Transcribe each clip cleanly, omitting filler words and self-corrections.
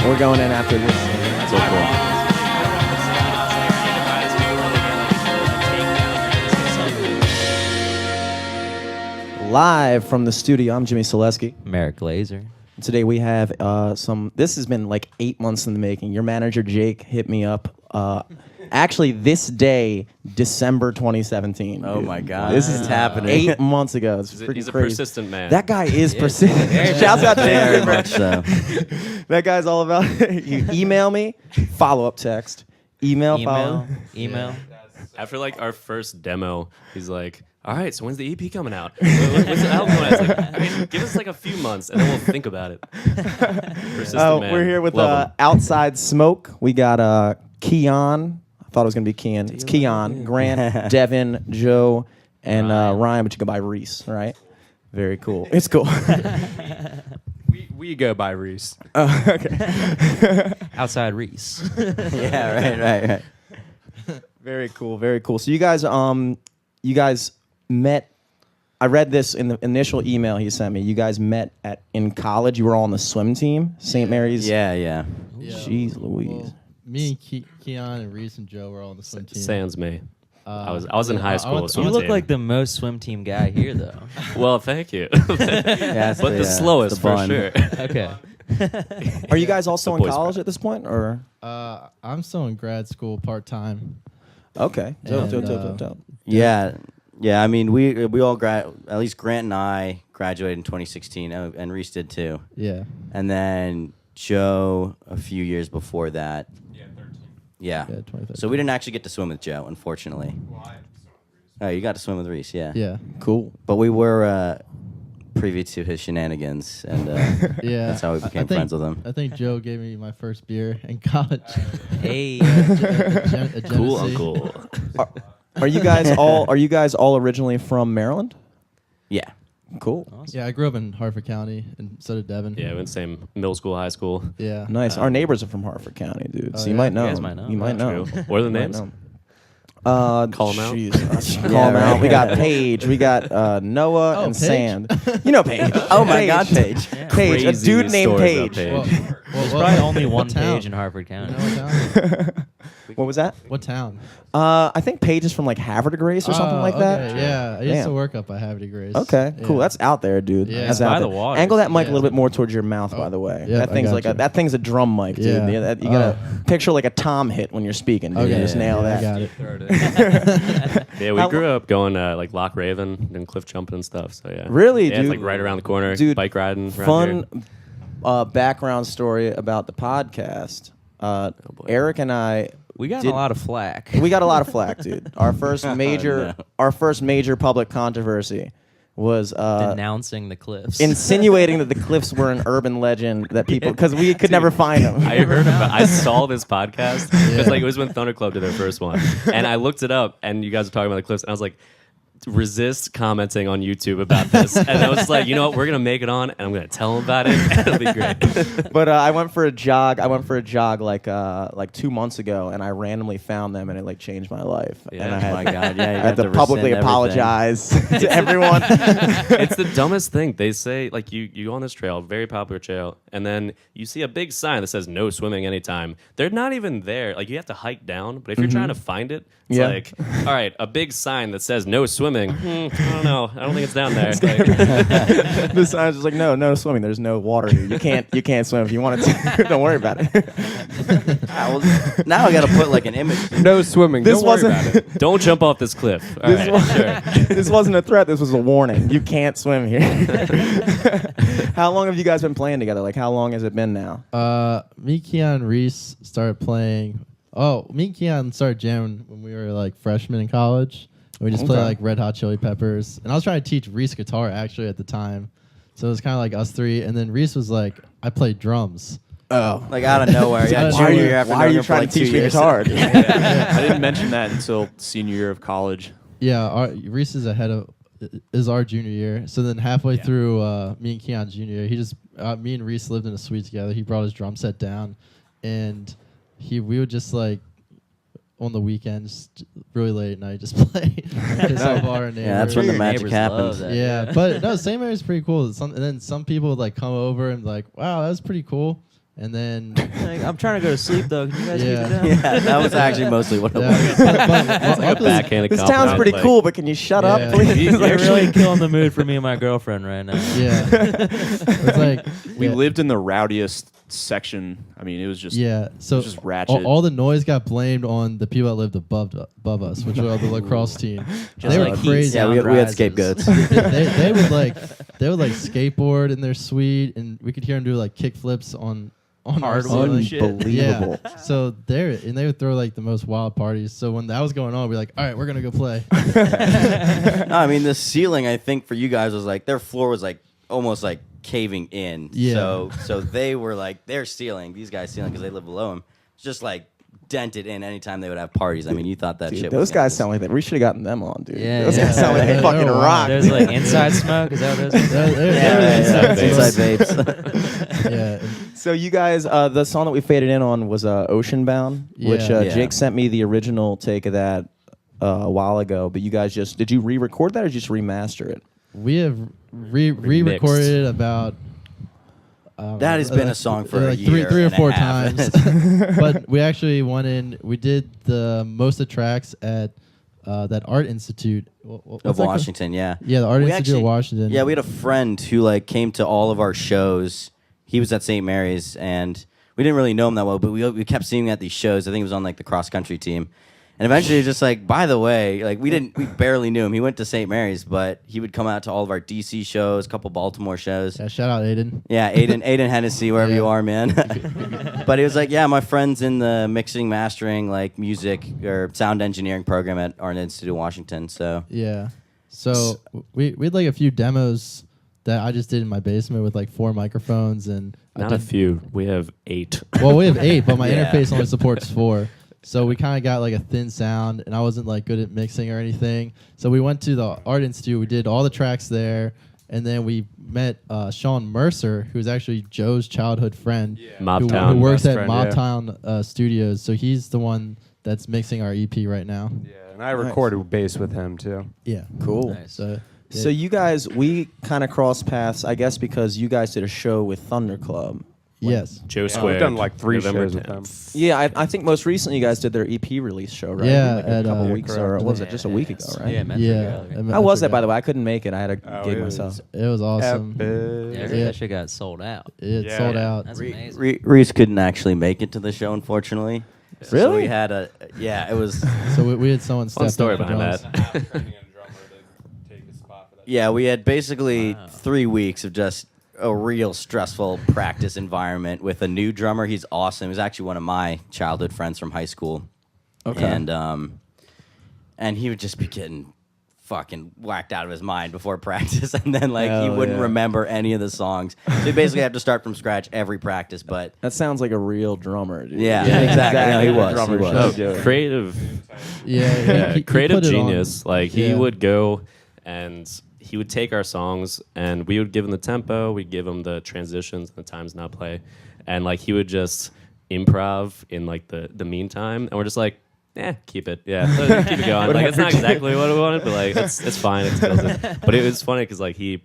We're going in after this. So cool. Live from the studio, I'm Jimmy Selesky. Merrick Glazer. Today we have this has been like 8 months in the making. Your manager, Jake, hit me up. Actually, this day, December 2017. Oh my God. This is happening. 8 months ago. It's pretty He's a crazy. persistent man. That guy is persistent. Shouts out to Very him. much so. That guy's all about you email me, follow-up text. Follow. Email. After like our first demo, he's like, "All right, so when's the EP coming out? When's the album coming out?" It's like, "All right, give us like a few months, and then we'll think about it." Persistent man. We're here with Love him. Outside Smoke. We got Keon. I thought it was going to be Keon. It's Keon, Grant, Devin, Joe, and Ryan, but you go by Reese, right? Very cool. It's cool. We go by Reese. Okay. Outside Reese. Yeah, right. Very cool. Very cool. So you guys met. I read this in the initial email he sent me. You guys met in college. You were all on the swim team, St. Mary's. Yeah. Jeez Louise. Well, me and Keon and Reese and Joe were all on the swim team. Sans me. I was in high school. You swim look team. like the most swim team guy here, though. Well, thank you. Yeah, But the slowest for bun. sure. Okay. Are you guys all still in boys' college prep. at this point, or? I'm still in grad school part-time. Okay. And, Dope. Yeah. I mean, we all at least Grant and I graduated in 2016, and Reese did too. Yeah. And then Joe a few years before that. Yeah, Yeah. 2013. So we didn't actually get to swim with Joe, unfortunately. Oh, you got to swim with Reese, yeah. Yeah. Cool. But we were privy to his shenanigans, and Yeah. that's how we I became think- friends with him. I think Joe gave me my first beer in college. Hey. A Cool Genesee. uncle. Are you guys all originally from Maryland? Yeah. Cool. Yeah, I grew up in Hartford County, and so did Devin. Yeah, we went same middle school, high school. Yeah. Nice. Our neighbors are from Hartford County, dude. Oh, So you yeah? might know. You guys might know. You might know. True. What are the You might names? know. Call 'em out. Jeez. Call Yeah, them out. right. We got Paige. We got Noah Oh, and Paige? Sand. You know Paige. Oh my God, Paige. Paige. A Crazy dude named stories about Paige. Paige. There's probably only one what town? page in Hartford County. You know what town? What was that? What town? I think Paige is from like Havre Grace or something like that. Okay, yeah, I used Damn. to work up at Havre Grace. Okay, cool. Yeah. That's out there, dude. Yeah. That's It's out by there. the water. Angle that mic a Yeah. little bit more towards your mouth, by the way. yeah, that I thing's got like you. that thing's a drum mic, dude. Yeah. You gotta picture like a tom hit when you're speaking. Dude. Okay, You just nail I that. got it. Yeah, we How grew up going like Loch Raven and cliff jumping and stuff. So yeah. Really, Yeah, it's dude? like right around the corner. Dude, bike riding. around Fun here. background story about the podcast. boy. Eric and I We got Did- a lot of flack. we got a lot of flack, dude. Our first major No. our first major public controversy was denouncing the cliffs. insinuating that the cliffs were an urban legend that people because we could never find them. I heard about. I saw this podcast because like it was when Thunder Club did their first one, and I looked it up, and you guys were talking about the cliffs, and I was like, resist commenting on YouTube about this, and I was like, you know what, we're gonna make it on, and I'm gonna tell them about it. It'll be great. But I went for a jog. Like 2 months ago, and I randomly found them, and it like changed my life. Yeah. And I Oh had, my God, yeah. You I had got to publicly rescind everything. apologize to everyone. It's the dumbest thing. They say like you go on this trail, very popular trail, and then you see a big sign that says no swimming anytime. They're not even there. Like you have to hike down, but if you're trying to find it, it's Yeah. like, all right, a big sign that says no swimming. I don't know. I don't think it's down there. Like, The sign's just like, no swimming. There's no water here. You can't swim if you wanted to. Don't worry about it. Now I got to put like an image. No swimming. This Don't worry wasn't- about it. don't jump off this cliff. All right, sure. This wasn't a threat. This was a warning. You can't swim here. How long have you guys been playing together? Like, how long has it been now? Me, Keon, and Reese started playing. Oh, me and Keon started jamming when we were like freshmen in college. We just played Okay. like Red Hot Chili Peppers, and I was trying to teach Reese guitar actually at the time. So it was kind of like us three, and then Reese was like, "I play drums." Oh, Like out of nowhere. Yeah, Why are junior you- year after why are knowing you him for, trying like, to teach 2 me years. guitar? I didn't mention that until senior year of college. Yeah, Reese is ahead of is our junior year. So then halfway through me and Keon's junior year, he just me and Reese lived in a suite together. He brought his drum set down, and we would just like on the weekends, really late at night, just play piss off our neighbors. Yeah, that's when the Your magic neighbors happens. love that. Yeah, but no, St. Mary's pretty cool. And then some people would like come over and like, wow, that was pretty cool. And then Like, I'm trying to go to sleep though. Can you guys keep it down? Yeah, that was actually mostly what it was. Like a luckily- backhanded This compliment. town's pretty like, cool, but can you shut Yeah. up, please? You're really killing the mood for me and my girlfriend right now. yeah, it's like We yeah. lived in the rowdiest section. I mean, it was just Yeah, so just ratchet. all the noise got blamed on the people that lived above us, which were the lacrosse team. Just They were like crazy. Yeah, we had rises. scapegoats. they would like skateboard in their suite, and we could hear them do like kick flips on our Hardwood ceiling. shit. Unbelievable. Yeah, so they would throw like the most wild parties. So when that was going on, we'd be like, all right, we're gonna go play. No, I mean the ceiling. I think for you guys was like their floor was like almost like caving in. Yeah. So they were like their ceiling. These guys' ceiling because they live below them. Just like dented in anytime they would have parties. I mean, you thought that Dude, shit. those was guys sound like that. We should have gotten them on, dude. Yeah, those yeah. guys sound like Yeah, they fucking they're rock. There's like inside smoke. Is that what it is? inside Yeah. vapes. Yeah, So you guys, the song that we faded in on was Ocean Bound, which Yeah. Yeah. Jake sent me the original take of that a while ago. But you guys did you re-record that or just remaster it? we have re-recorded it about. That has been a song for a like year three or and a four half. times. But we actually went in. We did the most of the tracks at that Art Institute what's that Of called? Washington, yeah. Yeah, the Art We Institute of Washington. Yeah, we had a friend who like came to all of our shows. He was at St. Mary's, and we didn't really know him that well, but we kept seeing him at these shows. I think he was on like the cross country team. And eventually, he was just like, by the way, like we barely knew him. He went to St. Mary's, but he would come out to all of our DC shows, a couple Baltimore shows. Yeah, shout out Aiden. Yeah, Aiden Hennessy, wherever Yeah. you are, man. But he was like, yeah, my friend's in the mixing, mastering, like music or sound engineering program at Art Institute of Washington. So Yeah. So we had like a few demos that I just did in my basement with like 4 microphones and I Not a did- few. We have 8. Well, we have 8, but my Yeah. interface only supports 4. So we kind of got like a thin sound, and I wasn't like good at mixing or anything. So we went to the Art Institute. We did all the tracks there, and then we met Sean Mercer, who's actually Joe's childhood friend, who Mobtown. works Best at friend, yeah. Mobtown Studios. So he's the one that's mixing our EP right now. Yeah, and I recorded bass with him too. Yeah. Cool. Nice. So So you guys, we kind of crossed paths, I guess, because you guys did a show with Thunder Club. yes. Joe Yeah, Square. we've done like 3 November shows with 10th. them. Yeah, I think most recently you guys did their EP release show, right? Yeah, like a at, couple yeah, weeks, correct. or was it just a week ago, right? Yeah, Metro Yeah. Gallery. How was that, by the way? I couldn't make it. I had a Oh, gig it was myself. It was awesome. Yeah, I Epic. heard Yeah. that shit got sold out. It Yeah, sold yeah. out. That's amazing. Reese couldn't actually make it to the show, unfortunately. So Really? we had it was. So we had someone Fun step story in for behind drums. that. Yeah, we had basically 3 weeks of just a real stressful practice environment with a new drummer. He's awesome. He's actually one of my childhood friends from high school. Okay. And he would just be getting fucking whacked out of his mind before practice, and then like he Hell wouldn't yeah. remember any of the songs. So you basically have to start from scratch every practice. But That sounds like a real drummer, dude. yeah, exactly. No, he was. Drummer He was. should Oh, do it. creative. Yeah, he creative put it on. genius. Like he Yeah. would go and he would take our songs and we would give him the tempo, we'd give him the transitions, the times not play, and like he would just improv in like the meantime, and we're just like, keep it, keep it going. Like it's not exactly what we wanted, but like it's fine. It kills it. But it was funny because like he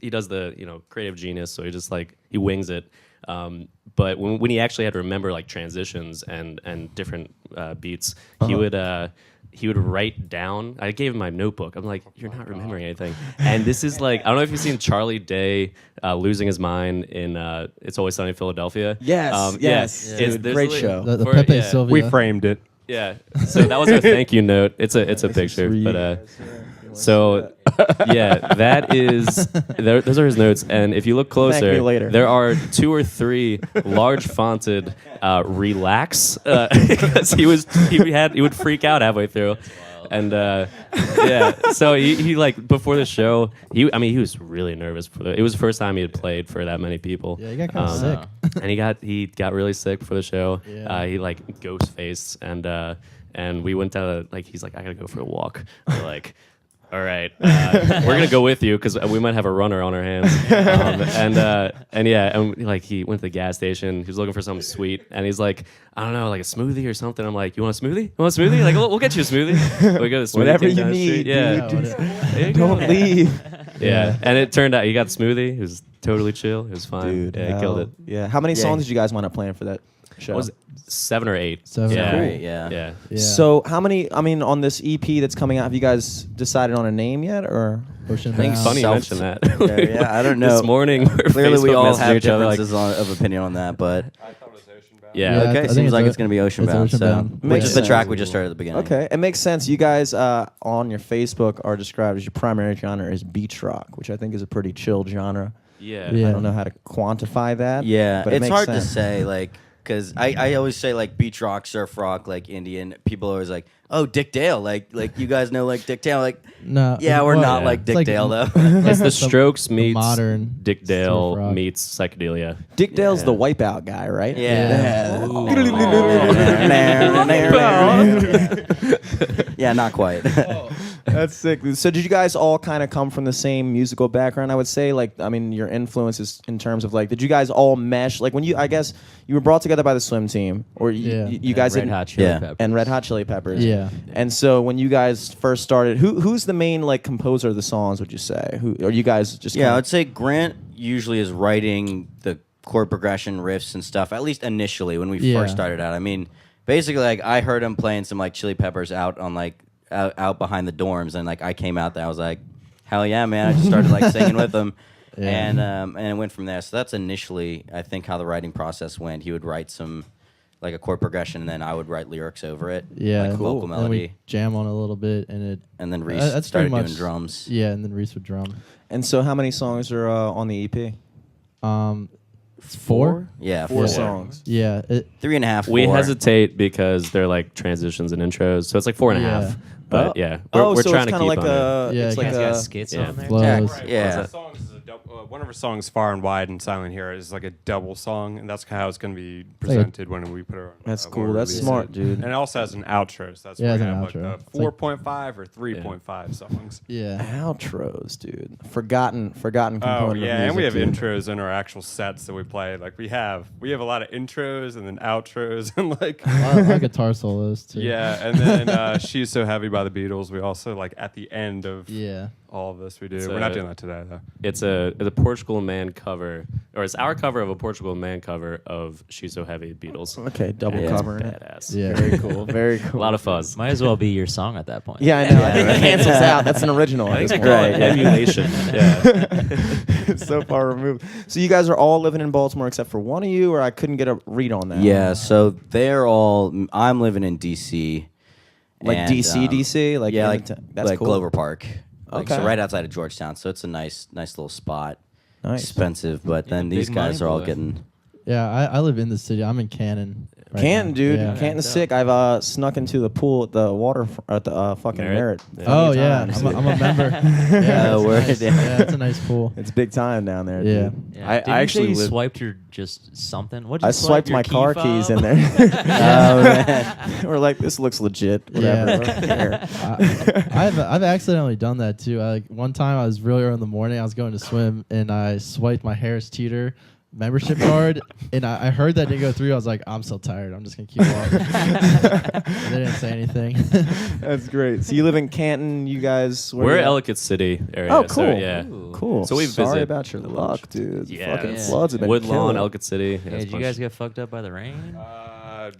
does the creative genius, so he just like he wings it. But when he actually had to remember like transitions and different beats, he would write down. I gave him my notebook. I'm like, you're not remembering anything. And this is like, I don't know if you've seen Charlie Day losing his mind in It's Always Sunny in Philadelphia. Yes, yes. It's- Dude, there's great like- show. The for- Pepe yeah. Sylvia. We framed it. Yeah. So that was our thank you note. It's a picture, but so yeah, that is those are his notes. And if you look closer, me later. there are 2 or 3 large fonted relax because he would freak out halfway through. And so he like before the show, he was really nervous it was the first time he had played for that many people. Yeah, he got kind of sick. And he got really sick before the show. Yeah. He like ghost faced and we went to he's like, I gotta go for a walk. We're like, all right, we're gonna go with you because we might have a runner on our hands. And like he went to the gas station. He was looking for something sweet, and he's like, I don't know, like a smoothie or something. I'm like, you want a smoothie? You want a smoothie? Like, we'll get you a smoothie. We go to the smoothie Whatever king you down the need, street. Yeah, Yeah, There you go. Don't leave. Yeah. And it turned out he got smoothie. It was totally chill. It was fine. Dude, yeah, he killed it. Yeah. How many Yeah. songs did you guys wind up playing for that show? What was it 7 or 8? Seven. Yeah. Cool. Yeah. Yeah. Yeah. So how many? I mean, on this EP that's coming out, have you guys decided on a name yet, or? Ocean I think Bound. Funny you Self- mention that. Yeah, I don't know. This morning, we were Clearly, we Facebook all messaging have each other, like, differences of opinion on that, but yeah. Yeah, I okay, think seems it's like o- it's going to be Ocean it's Bound. Ocean So, Bound. which Makes is the sense. track we just started at the beginning. Okay, it makes sense. You guys on your Facebook are described as your primary genre is beach rock, which I think is a pretty chill genre. Yeah. Yeah. I don't know how to quantify that. Yeah, but it it's makes hard sense. to say, like, because I always say, like, beach rock, surf rock, like, Indian. People are always like, oh, Dick Dale. Like you guys know, like, Dick Dale. Like, No. yeah, we're well, not yeah. like it's Dick like- Dale, though. It's the the Strokes meets modern Dick Dale surf rock. meets psychedelia. Dick Dale's Yeah. the wipeout guy, right? Yeah. Yeah, not quite. That's sick. So did you guys all kind of come from the same musical background? I would say, like, I mean, your influences in terms of like, did you guys all mesh? Like when I guess you were brought together by the swim team, or Yeah. you guys Red didn't- Hot Chili Yeah. Peppers. and Red Hot Chili Peppers. Yeah. And so when you guys first started, who's the main like composer of the songs? Would you say? Who are you guys just? Yeah, kinda- I'd say Grant usually is writing the chord progression riffs and stuff, at least initially when we Yeah. first started out. I mean, basically, like, I heard him playing some, like, Chili Peppers out on, like, out behind the dorms, and, like, I came out there, I was like, hell yeah, man. I just started, like, singing with him. Yeah. And it went from there. So that's initially, I think, how the writing process went. He would write some, like, a chord progression, and then I would write lyrics over it, Yeah. like a Cool. vocal And then we melody. jam on it a little bit, and it. And then Reese that's started pretty doing much- drums. Yeah, and then Reese would drum. And so how many songs are on the EP? Four. Yeah, Four four. songs. Yeah. 3.5. We 4. hesitate because they're like transitions and intros, so it's like 4.5. Yeah. But yeah, we're so trying it's to kind keep of like on it. a. Yeah, it's you like guys got a. skits yeah. on there. Flows. Yeah. One of our songs, Far and Wide and Silent Here, is like a double song, and that's kind of how it's going to be presented when we put it on. That's when cool. we That's release smart, it. dude. And it also has an outro, so that's Yeah, where it's we an have like outro. the It's like- 4.5 or 3.5 songs. Yeah. Outros, dude. Forgotten Oh component. yeah, of and we have music, dude. intros in our actual sets that we play. Like we have a lot of intros and then outros and like A lot of guitar solos too. yeah, and then She's So Heavy by the Beatles. We also like at the end of Yeah. all of this we do. It's We're not doing that today though. It's a Portugal Man cover, or it's our cover of a Portugal Man cover of "She's So Heavy" Beatles. Okay, double It's covering it. badass. Yeah. Very cool. Very cool. A lot of fuzz. Might as well be your song at that point. Yeah, I know. I think it cancels out. That's an original. I at think this they call point. it emulation. Yeah. It's so far removed. So you guys are all living in Baltimore except for one of you, or I couldn't get a read on that. Yeah, so they're all. I'm living in DC. Like and, DC, DC, like yeah, in like the that's like cool. Glover Park. Like, Okay. so right outside of Georgetown. So it's a nice little spot. Nice. Expensive, but then big these guys money are all boy. getting. Yeah, I live in the city. I'm in Canton. right Canton, now. dude. Yeah. Canton's sick. I've snuck into the pool at the water at the fucking Merritt? Merritt. Oh plenty of yeah, times, I'm a dude. member. Yeah, Oh, it's word, nice. yeah. Yeah, it's a nice pool. It's big time down there. Yeah. Dude. Yeah. I Didn't you actually say you live- swiped your just something. What? I swiped my car keys in there. Oh, man. We're like, this looks legit. Whatever. Yeah. Here. I've accidentally done that too. Like one time I was really early in the morning. I was going to swim and I swiped my Harris Teeter membership card, and I heard that didn't go through. I was like, I'm so tired. I'm just gonna keep walking. And they didn't say anything. That's great. So you live in Canton, you guys. where We're you at? Ellicott City area. Oh, cool. So, yeah. Ooh. Cool. So we Sorry visit about your a bunch. luck, dude. Yeah. Fucking Yeah. floods have been Woodlawn, killing. Ellicott City. Yeah, it's did you guys get fucked up by the rain? Well,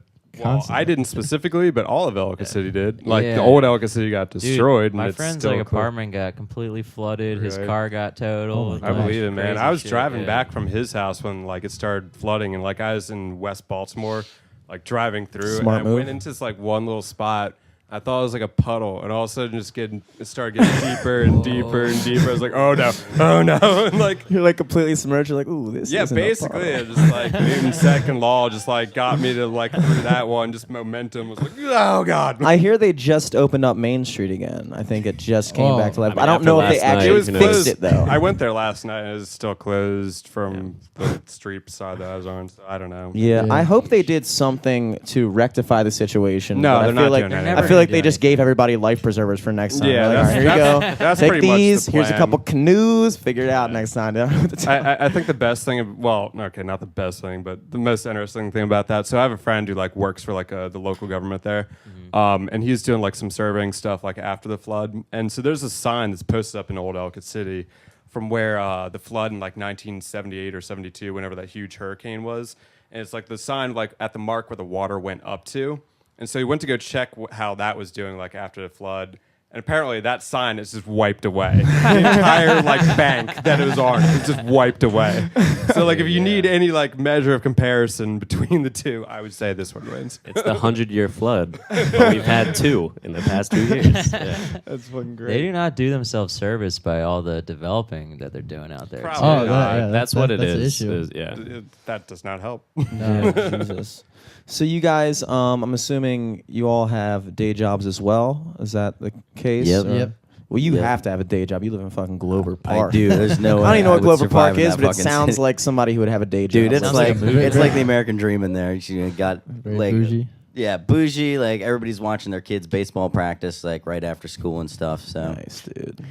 Constantly. I didn't specifically, but all of Ellicott City did. Like Yeah. the old Ellicott City got Dude, destroyed. and my it's friend's still like cool. apartment got completely flooded. His Right. car got totaled. Oh I my believe it, man. Crazy I was shit, driving yeah. back from his house when like it started flooding, and like I was in West Baltimore, like driving through, Smart and I move. went into this like one little spot. I thought it was like a puddle, and all of a sudden it started getting deeper and deeper and deeper. I was like, oh no, and like. You're like completely submerged. You're like, ooh, this. Yeah, isn't a basically, puddle. it just like Newton's second law just like got me to like through that one. Just momentum was like, oh god. I hear they just opened up Main Street again. I think it just came Oh. back to life. I mean, I don't after know if they last night, actually It was you know. fixed closed. it though. I went there last night and it was still closed from the street side that I was on. So I don't know. Yeah, Yeah. I hope they did something to rectify the situation. No, but they're I feel not like doing They're anything. never I feel feel like they just gave everybody life preservers for next time. Yeah, They're like, all right, here you go. that's Take pretty much the these. Here's a plan. couple canoes. Figure it out next time. I think the best thing, well, okay, not the best thing, but the most interesting thing about that. So I have a friend who like works for like the local government there, and he's doing like some surveying stuff like after the flood. And so there's a sign that's posted up in Old Ellicott City from where the flood in like 1978 or 72, whenever that huge hurricane was, and it's like the sign like at the mark where the water went up to. And so he went to go check how that was doing like after the flood. And apparently that sign is just wiped away. The entire like bank that it was on is just wiped away. So like if you need any like measure of comparison between the two, I would say this one wins. It's the 100-year flood. But we've had 2 in the past 2 years. Yeah. That's fucking They do not do themselves service by all the developing that they're doing out there. Probably. Oh, not. That's what it that's the is. issue. Yeah. That does not help. No. Jesus. So you guys, I'm assuming you all have day jobs as well. Is that the case? Yep. Or- Yep. Well, you Yep. have to have a day job. You live in fucking Glover I Park. do. There's no way I don't even know what would Glover survive Park in is, that but it fucking sounds city. like somebody who would have a day job. Dude, it's Sounds like, like a movie. it's like the American dream in there. You got Very like bougie. yeah, bougie. Like everybody's watching their kids' baseball practice like right after school and stuff. So Nice, dude.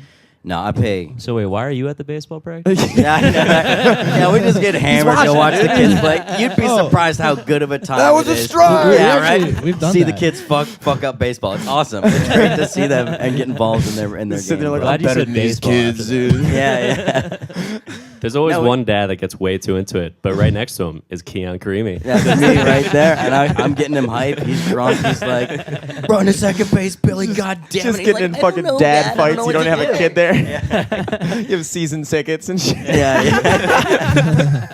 no, I pay. So wait, why are you at the baseball practice? Yeah, we just get hammered to watch the kids play. You'd be surprised how good of a time That was it a is. strike! Yeah, Actually, right. we've done See that. the kids fuck up baseball. It's awesome. It's great to see them and get involved in their Sit game. there like, Glad I'm you better said than these baseball kids, after dude. yeah. There's always No, one dad that gets way too into it, but right next to him is Keon Karimi. That's me right there, and I'm getting him hype. He's drunk. He's like, run to second base, Billy. God damn Just it. He's getting like, in "I don't fucking know, dad Dad. I fights. know You don't what have to a do." kid there. You have season tickets and shit. Yeah, yeah.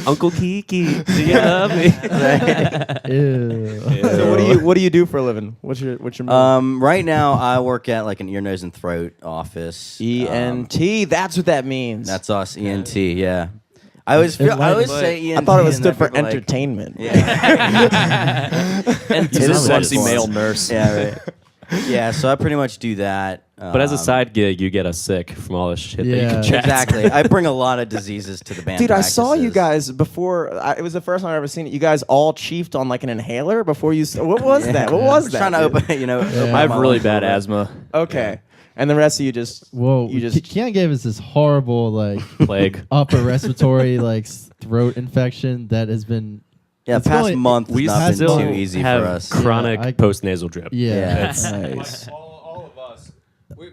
Uncle Kiki, do you love me? Ew. So what do you do for a living? What's your move? Right now, I work at like an ear, nose, and throat office. ENT. That's what that means. That's us, ENT. Yeah. I always say ENT. I thought it was and stood for people like- entertainment. Yeah. And It is Sexy fun. male nurse. Yeah, right. Yeah, so I pretty much do that. But as a side gig, you get us sick from all the shit that you Yeah. can chat. Exactly. I bring a lot of diseases to the band. Dude, I saw you practices. guys before. It was the first time I've ever seen it. You guys all chiefed on like an inhaler before you. What was that? What was that? Trying to dude? open, open I have my really lungs a bad little bit. asthma. Okay, and the rest of you just. Whoa. You just. Keon gave us this horrible like Plague. upper respiratory like throat infection that has been. Yeah, It's past going- month has We not been still too easy have for us. chronic Yeah, I- post-nasal drip. Yeah. It's- Nice. All of us.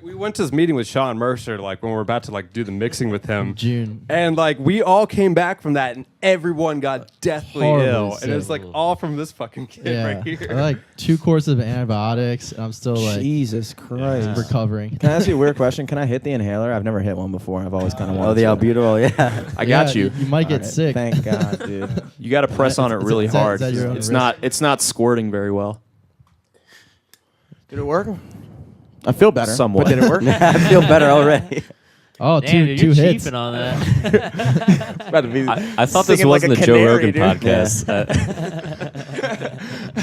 We went to this meeting with Sean Mercer, like when we were about to like do the mixing with him. June. And like we all came back from that, and everyone got deathly Horribly ill, and sick. it's like all from this fucking kid Yeah. right here. I like 2 courses of antibiotics, and I'm still like Jesus Christ. recovering. Can I ask you a weird question? Can I hit the inhaler? I've never hit one before. I've always kind of wanted Oh, the to. albuterol, yeah. I got you. You might get All right, sick. Thank God, dude. You got to press on it really is that- hard. is that your own It's risk? not squirting very well. Did it work? I feel better. Somewhat. But did it work? I feel better already. Oh, Damn, two you're hits. cheaping on that. About to be I thought this singing like wasn't a a Joe canary, Rogan dude. podcast.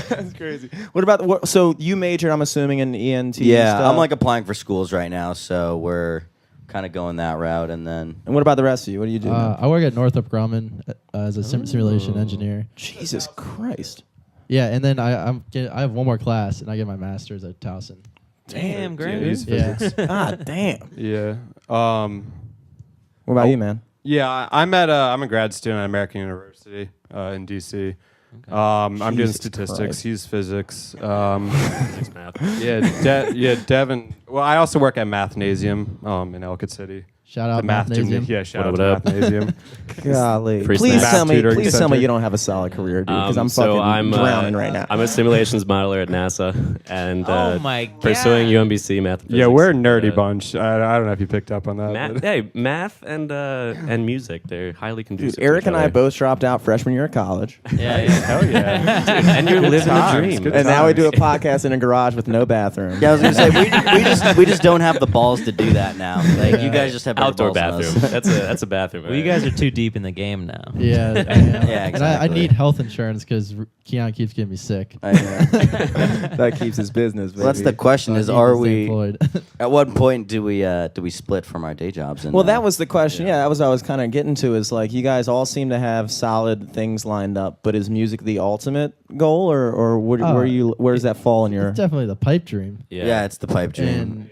That's crazy. What about what? So you majored, I'm assuming, in ENT. Yeah, stuff. I'm like applying for schools right now, so we're kind of going that route, and then And what about the rest of you? What do you do? I work at Northrop Grumman as a simulation engineer. Jesus Christ. Yeah, and then I have one more class, and I get my master's at Towson. Damn, great. Yeah. God damn. Yeah. What about you, man? Yeah, I'm a grad student at American University in DC. I'm doing Jesus statistics. Christ. He's physics. Thanks, Matt. Devin. Well, I also work at Mathnasium in Ellicott City. Shout out The math gym. Mathnasium. Yeah, shout What out to up? Mathnasium. Golly. Free Please snacks. tell me. Tutoring Please tell center. me you don't have a solid career, dude. Because I'm fucking I'm drowning right now. I'm a simulations modeler at NASA, and Oh my God. pursuing UMBC math. And Yeah, physics. we're a nerdy bunch. I don't know if you picked up on that. Math, but- hey, math and music, they're highly conducive. Dude, Eric to and each I other. both dropped out freshman year of college. Yeah, yeah. Hell yeah. and you're living the times, dream. good And now we do a times. podcast in a garage with no bathroom. yeah, I was gonna say we just don't have the balls to do that now. Like you guys just have. outdoor balls on us. bathroom. That's a bathroom. Well, you guys are too deep in the game now. Yeah, I am. Yeah, And I exactly. need health insurance because Keon keeps getting me sick. That keeps his business. Baby. So that's the question: So I is need are to stay we? employed. At what point do we split from our day jobs? And, Well, that was the question. Yeah, that was what I was kind of getting to. Is like you guys all seem to have solid things lined up, but is music the ultimate goal, or where does that fall in your? It's definitely the pipe dream. yeah, it's the pipe dream. And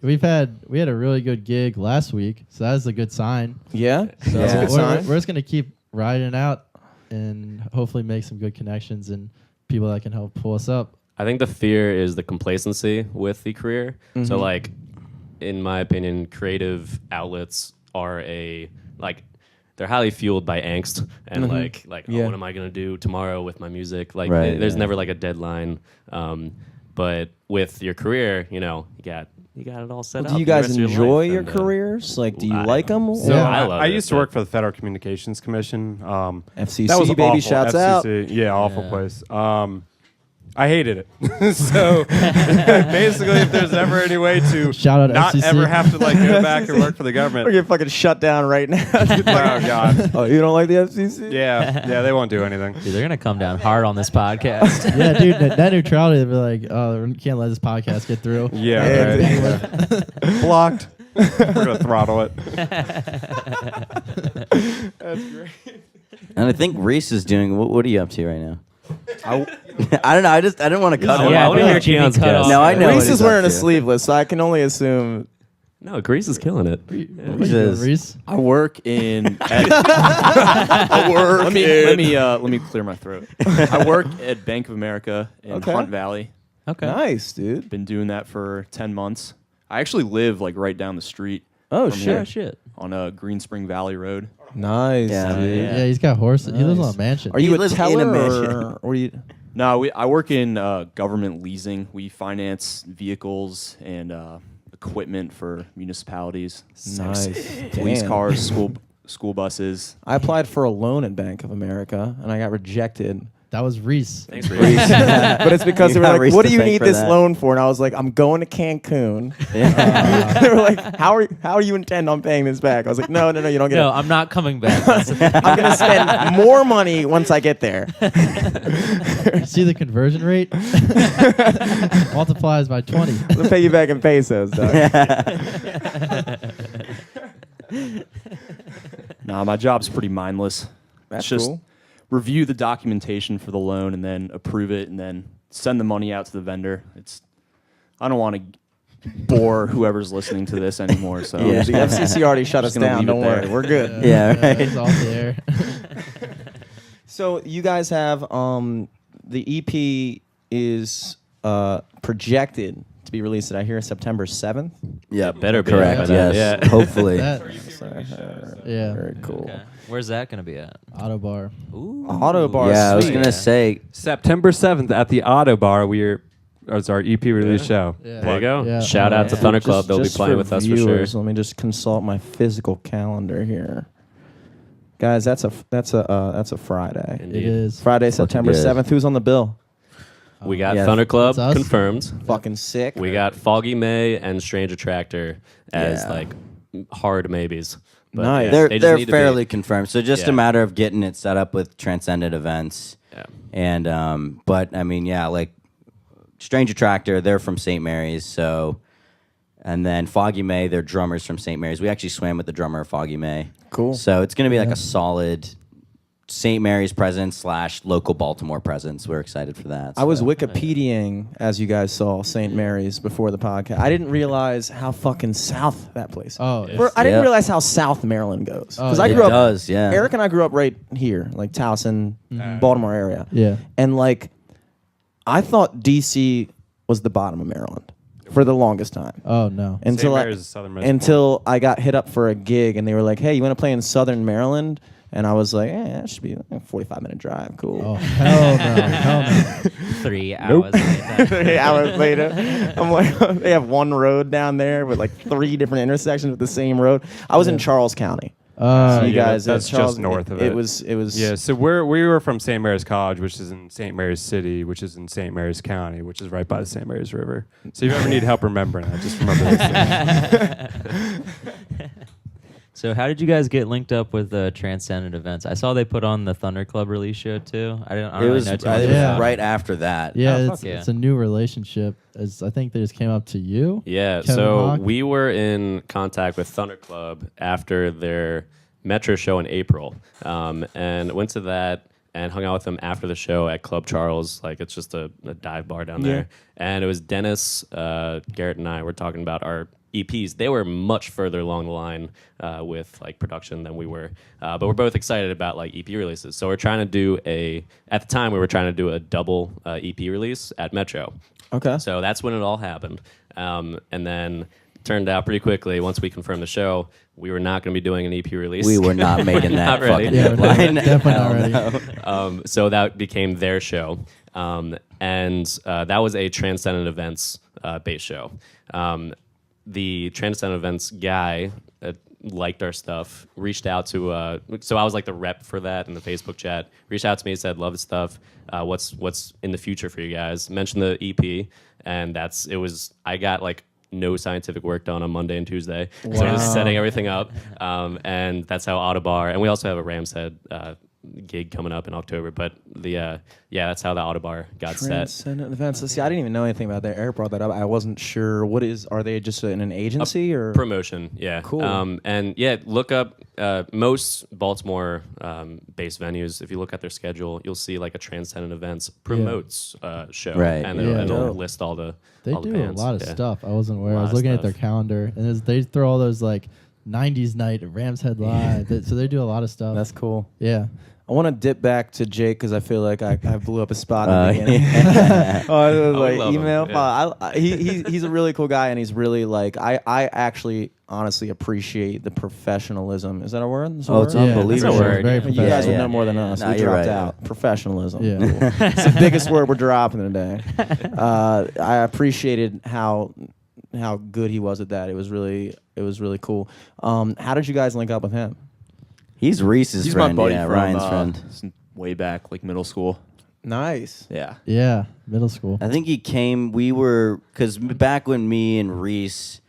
we had a really good gig last week, so that's a good sign. Yeah, So that's a good we're sign. just gonna keep riding it out and hopefully make some good connections and people that can help pull us up. I think the fear is the complacency with the career. So like, in my opinion, creative outlets are they're highly fueled by angst and like Yeah. oh, what am I gonna do tomorrow with my music? Like Right, there's yeah. never like a deadline. But with your career, you got it all set up. Do you for the guys rest of your enjoy life, your and, careers? Like, do you I- like them? So Yeah. I love I it, used to but- work for the Federal Communications Commission. FCC, That was baby, awful. shouts out. FCC, yeah, awful place. I hated it. So basically, if there's ever any way to Shout out not FCC. ever have to like go back and work for the We're government. getting fucking shut down right now. Oh God. Oh, you don't like the FCC? Yeah, they won't do anything. Dude, they're gonna come down hard on this podcast. Yeah, dude, that neutrality, they'd be like, oh, we can't let this podcast get through. Yeah, right. Blocked. We're gonna throttle it. And I think Reese is doing. What are you up to right now? I don't know. I didn't want to cut him Yeah, I off. feel wanna like hear you're being Keon's cut guess. off. No, I know. what Reese he's is up wearing a to. sleeveless, so I can only assume. No, Grease is killing it. What He you doing, says- Reese? I work in. Let me clear my throat. I work at Bank of America in Okay. Hunt Valley. Okay. Nice, dude. Been doing that for 10 months. I actually live like right down the street Oh From shit. here. Oh shit. on Green Spring Valley Road. Nice, Yeah, dude. Yeah, he's got horses. He lives on Nice. a mansion. Are you He a lives in teller a mansion. or you? No, I work in government leasing. We finance vehicles and equipment for municipalities. Nice. Police Damn. cars, school buses. I applied for a loan at Bank of America and I got rejected. That was Reese. Thanks, Reese. But it's because You they were got like, Reese "What to do you thank need for this that. loan for?" And I was like, "I'm going to Cancun." They were like, "How do you intend on paying this back?" I was like, "No, you don't get No, it. I'm not coming back. That's the thing. I'm gonna spend more money once I get there." You see the conversion rate? Multiplies by 20. I'll pay you back in pesos, dog. Nah, my job's pretty mindless. That's It's just cool. review the documentation for the loan and then approve it and then send the money out to the vendor. I don't want to bore whoever's listening to this anymore. So Yeah. The FCC already shut us Just gonna down. leave it Don't worry, there. we're good. Yeah, right. It's off the air. So you guys have the EP is projected to be released. Did I hear September 7th? Yeah, better be correct. by then, Yes, yeah. hopefully. Yeah. Very cool. Okay. Where's that gonna be at? Auto bar. Ooh. Auto bar. Yeah, I was sweet. gonna say. September 7th at the Auto Bar. It's our EP release show. Yeah. There you go. Yeah. Shout out to Yeah. Thunder Club. They'll be Just playing with us for sure. viewers, let me just consult my physical calendar here, guys. That's a Friday. It Indeed. is. Friday, September good. 7th. Who's on the bill? We got Yeah. Thunder Club That's us. confirmed. Fucking sick. We got Foggy May and Strange Attractor as Yeah. like hard maybes. But Nice. yeah, They're they just they're need to be- fairly confirmed. So just Yeah. a matter of getting it set up with Transcendent Events. Yeah. And but I mean, yeah, like Strange Attractor, they're from St. Mary's, so and then Foggy May, they're drummers from St. Mary's. We actually swam with the drummer of Foggy May. Cool. So it's gonna be like Yeah. a solid St. Mary's presence / local Baltimore presence. We're excited for that. I was so. Wikipediaing, as you guys saw, St. Mary's before the podcast. I didn't realize how fucking south that place. Oh, I didn't Yeah. realize how south Maryland goes. Oh, Because I yeah. grew It up. does, yeah. Eric and I grew up right here, like Towson, Baltimore area. Yeah. And like, I thought DC was the bottom of Maryland for the longest time. Oh, no. Until Mary's is southernmost until I got hit up for a gig and they were like, "Hey, you want to play in Southern Maryland?" And I was like, "That should be a 45-minute drive. Cool." Oh, hell no. Hell no. 3 hours later. 3 hours later, I'm like, they have one road down there with like 3 different intersections with the same road. I was in Charles County. So you yeah, guys, that's Charles, just north of it. it. Was. Yeah, so we were from St. Mary's College, which is in St. Mary's City, which is in St. Mary's County, which is right by the St. Mary's River. So if you ever need help remembering that, just remember those things. So how did you guys get linked up with Transcendent Events? I saw they put on the Thunder Club release show too. I don't It really was, know too I much think it was Yeah. about it. right after that. Yeah, Oh, it's, fuck yeah. it's a new relationship. I think they just came up to you. Yeah, Kevin so Hawk? we were in contact with Thunder Club after their Metro show in April, and went to that and hung out with them after the show at Club Charles. Like, it's just a dive bar down there. And it was Dennis, Garrett, and I were talking about our EPs. They were much further along the line with like production than we were, but we're both excited about like EP releases. So we're trying to do at the time we were trying to do a double EP release at Metro. Okay. So that's when it all happened. And then turned out pretty quickly, once we confirmed the show, we were not going to be doing an EP release. We were not making that Not ready. fucking Yeah, headline. definitely not ready. So that became their show. And that was a Transcendent Events based show. The Transcendent Events guy liked our stuff, reached out to, so I was like the rep for that in the Facebook chat, reached out to me and said, love the stuff. What's in the future for you guys? Mentioned the EP, and I got like no scientific work done on Monday and Tuesday. So I was setting everything up. And that's how Autobar, and we also have a Ram's Head gig coming up in October, but that's how the Autobar got set. Transcendent Events. See, I didn't even know anything about that. Eric brought that up. I wasn't sure. Are they just in an agency or Promotion, yeah. Cool. And yeah, look up most Baltimore based venues. If you look at their schedule, you'll see like a Transcendent Events promotes show, Right. and Yeah. it'll Dope. list all the They all the do a bands. lot of Yeah. stuff. I wasn't aware. I Lot was of looking at their stuff. calendar, and they throw all those like 90s night at Rams Head Live. So they do a lot of stuff. That's cool. Yeah. I want to dip back to Jake because I feel like I blew up his spot in the beginning. yeah. Oh, it was we like love him, email. yeah. He's a really cool guy, and he's really like I actually honestly appreciate the professionalism. Is that a word? Is that a Oh, it's word? unbelievable. That's a word. Very You guys professional. would know more than us. No, We you're dropped right. out. Professionalism. Yeah. Cool. It's the biggest word we're dropping today. I appreciated how good he was at that. It was really cool. How did you guys link up with him? He's Reese's He's friend. my buddy yeah, from Ryan's friend. since way back, like middle school. Nice. Yeah. Yeah. Middle school. I think he came. Because back when me and Reese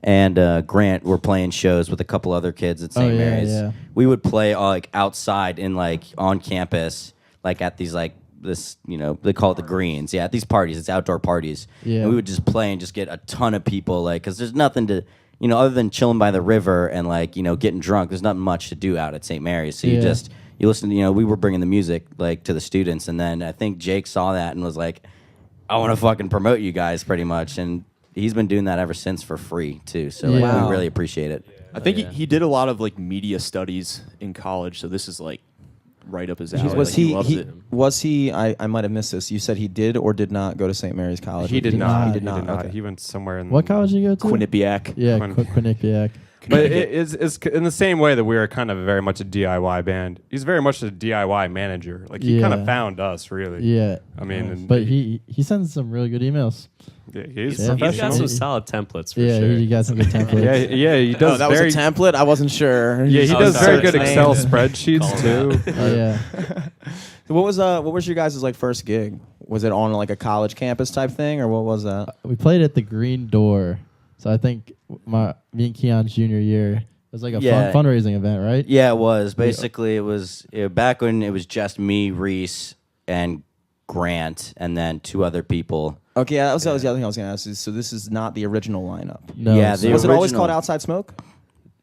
and Grant were playing shows with a couple other kids at St. Oh, yeah, Mary's, yeah. we would play like outside in like on campus, like at these like this, they call it the greens. Yeah, at these parties, it's outdoor parties. Yeah. And we would just play and just get a ton of people, like, because there's nothing to, other than chilling by the river and like, getting drunk. There's not much to do out at St. Mary's. So Yeah. you listen to, we were bringing the music like to the students, and then I think Jake saw that and was like, I want to fucking promote you guys pretty much. And he's been doing that ever since for free too. So like, Yeah. we really appreciate it. I think yeah. he did a lot of like media studies in college, so this is like right up his alley. Was like, he? loves it. Was he? I might have missed this. You said he did or did not go to St. Mary's College. He did did not. not. He did not. Okay. He went somewhere in What college did you go to? Quinnipiac. Yeah, Quin- Quinnipiac. But it's in the same way that we were kind of very much a DIY band. He's very much a DIY manager. Like he kind Yeah. of found us, really. Yeah. I mean, and But he sends some really good emails. he's Yeah. He's professional. got some solid templates for Yeah, sure. he got some good templates. yeah, he does. Oh, that very, was a template. I wasn't sure. Yeah, he Oh, does very sorry. good It's Excel named. spreadsheets too. Oh, yeah. What was your guys' like first gig? Was it on like a college campus type thing, or what was that? We played at the Green Door. So I think me and Keon's junior year, it was like a Yeah. fundraising event, right? Yeah, it was. Basically, it was back when it was just me, Reese, and Grant, and then two other people. Okay, that was the other thing I was gonna ask. So this is not the original lineup. No. Yeah, so- the Was it always original- called Outside Smoke?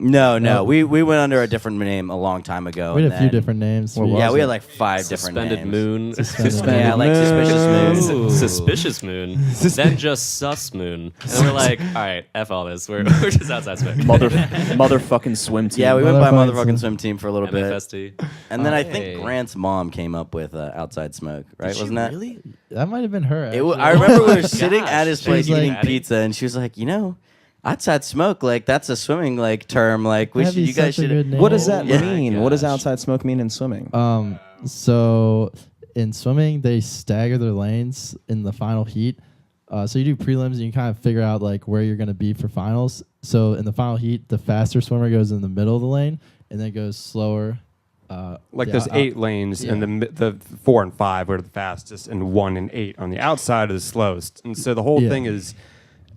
No. No. We went under a different name a long time ago. we had and a few then- different names. What was Yeah, we it? had like 5 different Suspended names. Moon. Suspended Yeah, like Suspicious Moon. Suspicious Moon. Then just Sus Moon. And then we're like, all right, F all this. We're just outside smoke. Motherfucking swim team. Yeah, we went by Motherfucking Motherfucking Swim Team for a little bit. MFST. And then I Hey. think Grant's mom came up with Outside Smoke, right? Wasn't that? Really? That might have been her. Actually. I remember we were sitting at his She place was eating like- pizza, and she was like, Outside Smoke, like that's a swimming like term. Like That'd be you guys such a should. good name. What does that Yeah. mean? What does Gosh. Outside Smoke mean in swimming? So in swimming, they stagger their lanes in the final heat. So you do prelims and you kind of figure out like where you're going to be for finals. So in the final heat, the faster swimmer goes in the middle of the lane and then goes slower. Like yeah, there's 8 lanes, yeah. and the 4 and 5 are the fastest, and 1 and 8 on the outside are the slowest. And so the whole Yeah. thing is,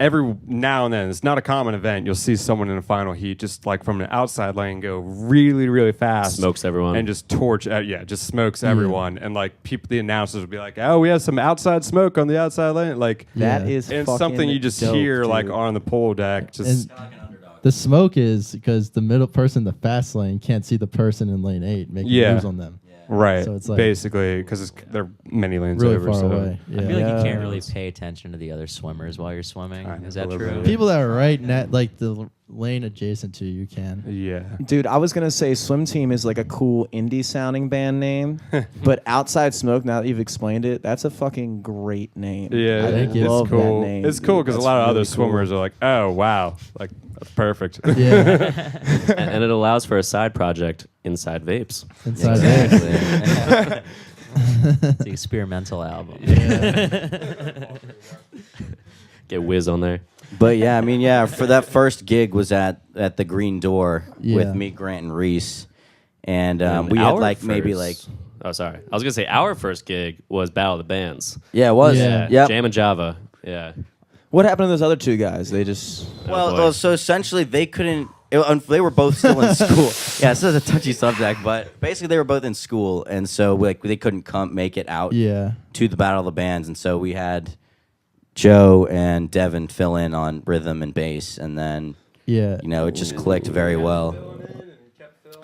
every now and then, it's not a common event. You'll see someone in a final heat just like from an outside lane go really, really fast, Smokes everyone. and just torch. Just smokes everyone. And like the announcers will be like, "Oh, we have some outside smoke on the outside lane." Like That Yeah. is and fucking something you just dope, hear like dude. on the pole deck. Just And the smoke is because the middle person in the fast lane can't see the person in lane 8 making Yeah. moves on them. right, So it's like basically because they're many lanes Really over. far so away. Yeah. I feel like you can't really Yes. pay attention to the other swimmers while you're swimming. I Is know, that a little true? bit. People that are right net like the lane adjacent to you can. Yeah. Dude, I was gonna say Swim Team is like a cool indie sounding band name, but Outside Smoke. Now that you've explained it, that's a fucking great name. Yeah, I Thank you. love it's cool. that name. It's cool dude. because a That's lot of other really cool. swimmers are like, "Oh wow, like that's perfect." Yeah. and it allows for a side project inside vapes. Inside there. Exactly. It's the experimental album. Get Wiz on there. But yeah, I mean, yeah, for that first gig was at the Green Door Yeah. with me, Grant, and Reese, and And we had our like maybe first- like Oh, sorry. I was gonna say our first gig was Battle of the Bands. yeah, it was Yeah. Yep. Jam and Java. Yeah. What happened to those other two guys? They just Well, boy. so essentially they couldn't. They were both still in school. Yeah, this is a touchy subject, but basically they were both in school, and so like they couldn't make it out Yeah. to the Battle of the Bands, and so we had Joe and Devin fill in on rhythm and bass, and then Yeah. it just clicked very well.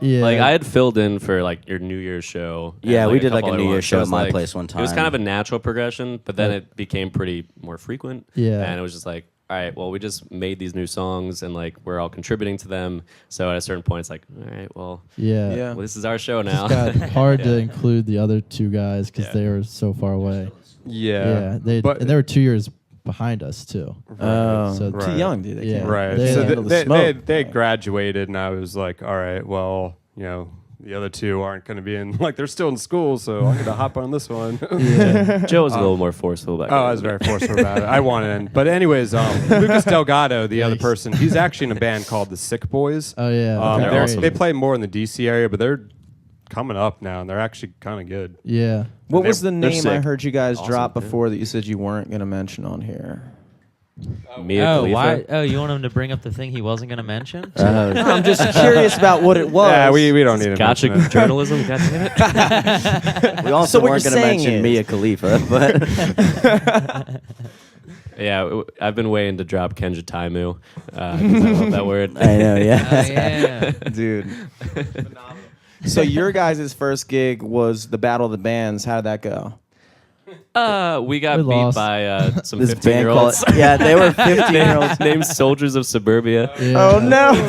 Yeah. Like I had filled in for like your New Year's show. and, Yeah, we a did, like, couple a other New Year's ones. show So at it was, my like- place one It was kind of a time. natural progression, but then Yeah. it became pretty more frequent. Yeah. And it was just like, all right, well, we just made these new songs and like we're all contributing to them. So at a certain point, it's like, all right, well, yeah. yeah. well this is our show It now. just got hard to include the other two guys because Yeah. they were so far away. Yeah. And they were 2 years behind us too. Oh, So- too Right. young, dude. They Yeah. can't Right. They so handle the smoke. they graduated, and I was like, all right, well, the other two aren't going to be in, like, they're still in school, so I'm going to hop on this one. Yeah. Joe was a little more forceful back Oh, then. I was very forceful about it. I wanted in. But anyways, Lucas Delgado, the other Yikes. person, he's actually in a band called the Sick Boys. Oh yeah. they're They're- awesome. They play more in the DC area, but they're coming up now, and they're actually kind of good. Yeah. What They're- was the they're name I sick. heard you guys Awesome, drop yeah. before that you said you weren't going to mention on here? Mia Oh, Khalifa. why? Oh, you want him to bring up the thing he wasn't going to mention? I'm just curious about what it was. Yeah, we don't need to Gotcha mention it. journalism. God damn it. We also So what weren't you're going to saying mention is- Mia Khalifa, but Yeah, I've been waiting to drop Kenja Taimu. 'Cause I love that word. I know, yeah. Oh, yeah. Dude. So your guys' first gig was the Battle of the Bands. How did that go? We got We beat lost. by some This band 15-year-olds. called they were 15-year-olds. named Soldiers of Suburbia. Yeah.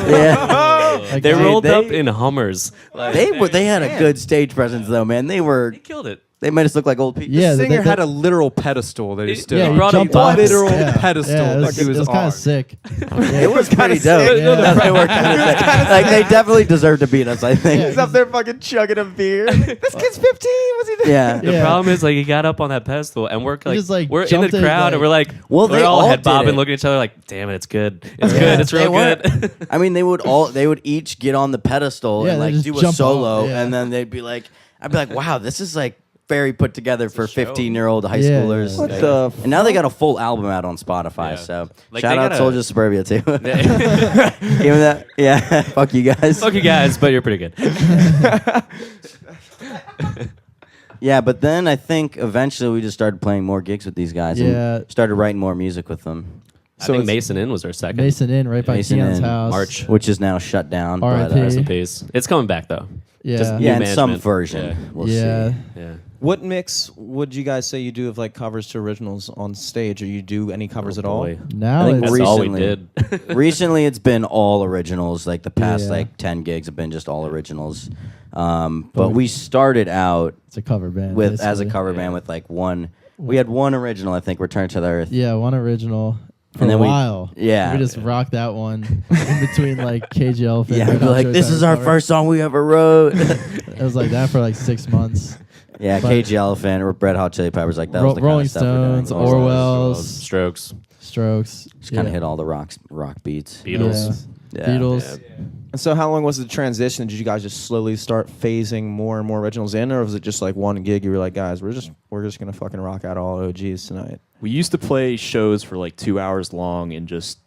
Yeah, Like, They dude, rolled they- up in Hummers. Like, they had a good stage presence though, man. they killed it. They made us look like old people. Yeah, The they- singer they- had a literal pedestal that he It- stood Yeah, on. he brought a jumped box. off. Literal Yeah. pedestal, Yeah, like he was kind on. of sick. It was pretty dope. sick. Yeah. They were kind of like they definitely deserved to beat us. I think. Yeah. He's up there fucking chugging a beer. This kid's 15. What's he doing? Yeah. The Yeah. problem is like he got up on that pedestal and we're like, just, like, we're in jumped the in, crowd like- and we're like, Well, we're they all all head did bobbing, it. looking at each other like, damn it, it's good, it's Yeah. good, it's real They were. good. I mean, they would each get on the pedestal Yeah, and they like just do a jump solo, off, yeah. and then they'd be like, I'd be like, wow, this is like very put together for show. 15-year-old high Yeah. schoolers. What Like- the and now they got a full album out on Spotify. Yeah. So Like, shout they out got a- Soldiers of Suburbia too. Give Yeah. them that. Yeah. Fuck you guys. Fuck you guys, but you're pretty good. Yeah, but then I think eventually we just started playing more gigs with these guys Yeah. and started writing more music with them, I So think it's- Mason Inn was our second. Mason Inn, right by Mason Keon's Inn, house. March. which is now shut down. But, R.I.P. Rest in peace. It's coming back though. Yeah. Just new yeah, in some management. version. Yeah. We'll Yeah. see. Yeah. What mix would you guys say you do of like covers to originals on stage? Or you do any covers at all? Boy. Now I think it's That's all we Recently. did. Recently, it's been all originals. Like the past, Yeah. like 10 gigs have been just all originals. But we started out it's a cover band with as a basically. cover band with like one. We had one original, I think, Return to the Earth. Yeah, one original for And a then we- while. yeah. we just rocked that one in between like KG Elephant. Yeah, Red we'd be Hot like, Chili this is Peppers our cover. first song we ever wrote. It was like that for like 6 months. Yeah, But- KG Elephant or Red Hot Chili Peppers, like that was the kind Rolling of stuff we're doing. Stones, Orwell's, Strokes. Strokes. Just kind of hit all the rock beats. Beatles. Yeah. Beatles. And so how long was the transition? Did you guys just slowly start phasing more and more originals in, or was it just like one gig you were like, guys, we're just gonna fucking rock out all OGs tonight? We used to play shows for like 2 hours long and just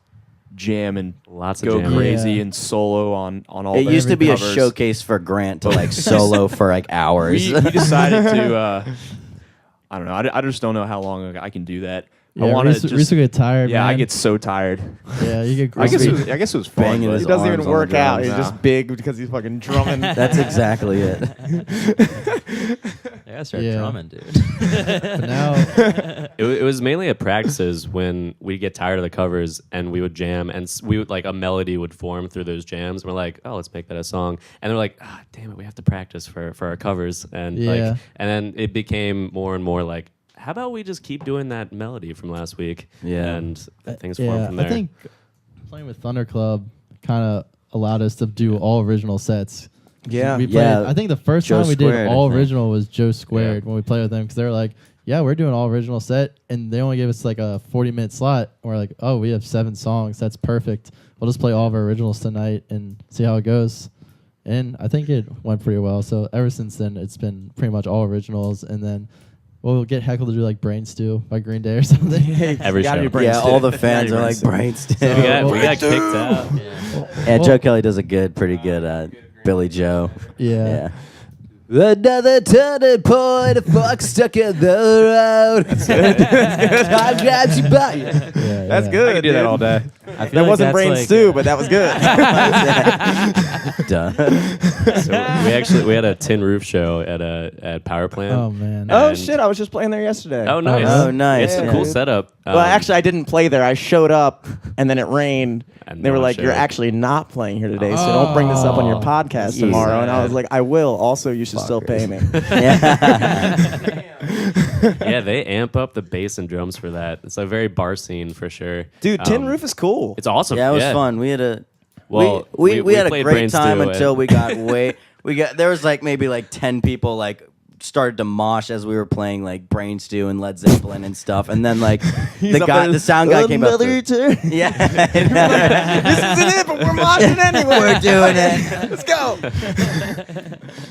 jam and Lots of go jamming. crazy Yeah. and solo on all. It the used to be covers. a showcase for Grant to like solo for like hours. We decided to. I don't know. I just don't know how long I can do that. I Yeah, want Reese, to Reese will get tired. Yeah, man. I get so tired. Yeah, you get I guess it grumpy. was fun. Banging but- his He doesn't even arms on the work out. drums. He's just big because he's fucking drumming. That's exactly it. I gotta start Yeah. drumming, dude. But now, It was mainly at practices when we get tired of the covers and we would jam and we would like a melody would form through those jams. And we're like, oh, let's make that a song. And they're like, ah, damn it, we have to practice for our covers. And Yeah. like, and then it became more and more like, how about we just keep doing that melody from last week? Yeah. And things form yeah, from there. I think playing with Thunder Club kind of allowed us to do all original sets. Yeah. We played, Yeah. I think the first Joe time we Squared, did I all think. original was Joe Squared when we played with them because they were like, yeah, we're doing all original set, and they only gave us like a 40-minute slot. And we're like, oh, we have 7 songs. That's perfect. We'll just play all of our originals tonight and see how it goes. And I think it went pretty well. So ever since then, it's been pretty much all originals. And then we'll get heckled to do like Brain Stew by Green Day or something. Every Gotta show. be Brain Yeah, Stew. all the fans Gotta are be like Brain brain Stew. still. we got kicked out. Yeah, Joe Kelly does a pretty good Billy Joe. Yeah. Yeah. Another turning point, a fuck stuck in the road. Time grabs you by. Yeah, That's yeah. good. I can do that dude. all day. I feel That like wasn't that's Brain like, Stew, but that was good. Duh. So we had a tin roof show at Power Plant. Oh, man. Oh And- shit! I was just playing there yesterday. Oh, nice. Oh, nice. It's a Yeah, cool dude. setup. Well, actually, I didn't play there. I showed up, and then it rained. And They were no one like, "You're showed. actually not playing here today, so don't bring this up on your podcast Jesus. tomorrow." And I was like, "I will." Also, you should still pay me. Yeah. yeah, they amp up the bass and drums for that. It's a very bar scene for sure. Dude, Tin Roof is cool. It's awesome. Yeah, it was fun. We had a Well, we had a played great Brain time Stew until and- we got there was like maybe like 10 people like started to mosh as we were playing like Brain Stew and Led Zeppelin and stuff, and then like the sound guy came up. turn. Yeah, This isn't it, but we're moshing anyway. we're doing it. Let's go.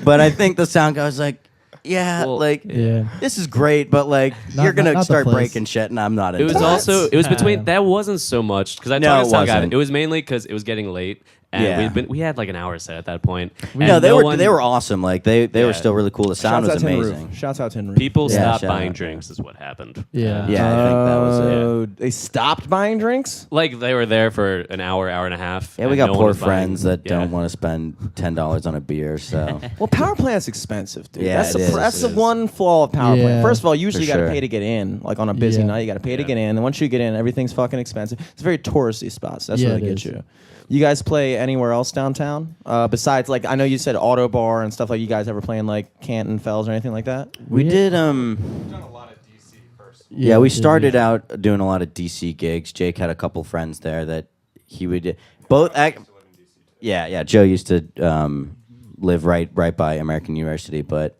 But I think the sound guy was like, yeah, Well, like Yeah. this is great, but like Not- you're gonna not the start place. breaking shit, and I'm not. It was into also it was between that wasn't so much because I No, talked it to sound guy. wasn't. It was mainly because it was getting late and Yeah. we had like an hour set at that point. No, And they one- they were awesome. Like they Yeah. were still really cool. The sound Shouts was out Tin amazing. Roof. Shouts out Tin Roof. people Yeah, stopped shout buying out. drinks is what happened. Yeah. Yeah, I think that was it. Oh, they stopped buying drinks. Like they were there for an hour and a half. Yeah, we and got no one poor was buying- friends that yeah. don't want to spend $10 on a beer. So Well, power plant's expensive, dude. Yeah, that's it is. that's It the is. one flaw of power Yeah. plant. First of all, usually For you got to sure. pay to get in. Like on a busy Yeah. night, you got to pay to Yeah. get in. And once you get in, everything's fucking expensive. It's very touristy spots. That's Yeah, where it they get is. you. You guys play anywhere else downtown? Besides, like, I know you said Auto Bar and stuff. Like, you guys ever playing like Canton Fells or anything like that? we did. Yeah, we started out doing a lot of DC gigs. Jake had a couple friends there that he would both act. Yeah. Joe used to live right by American University, but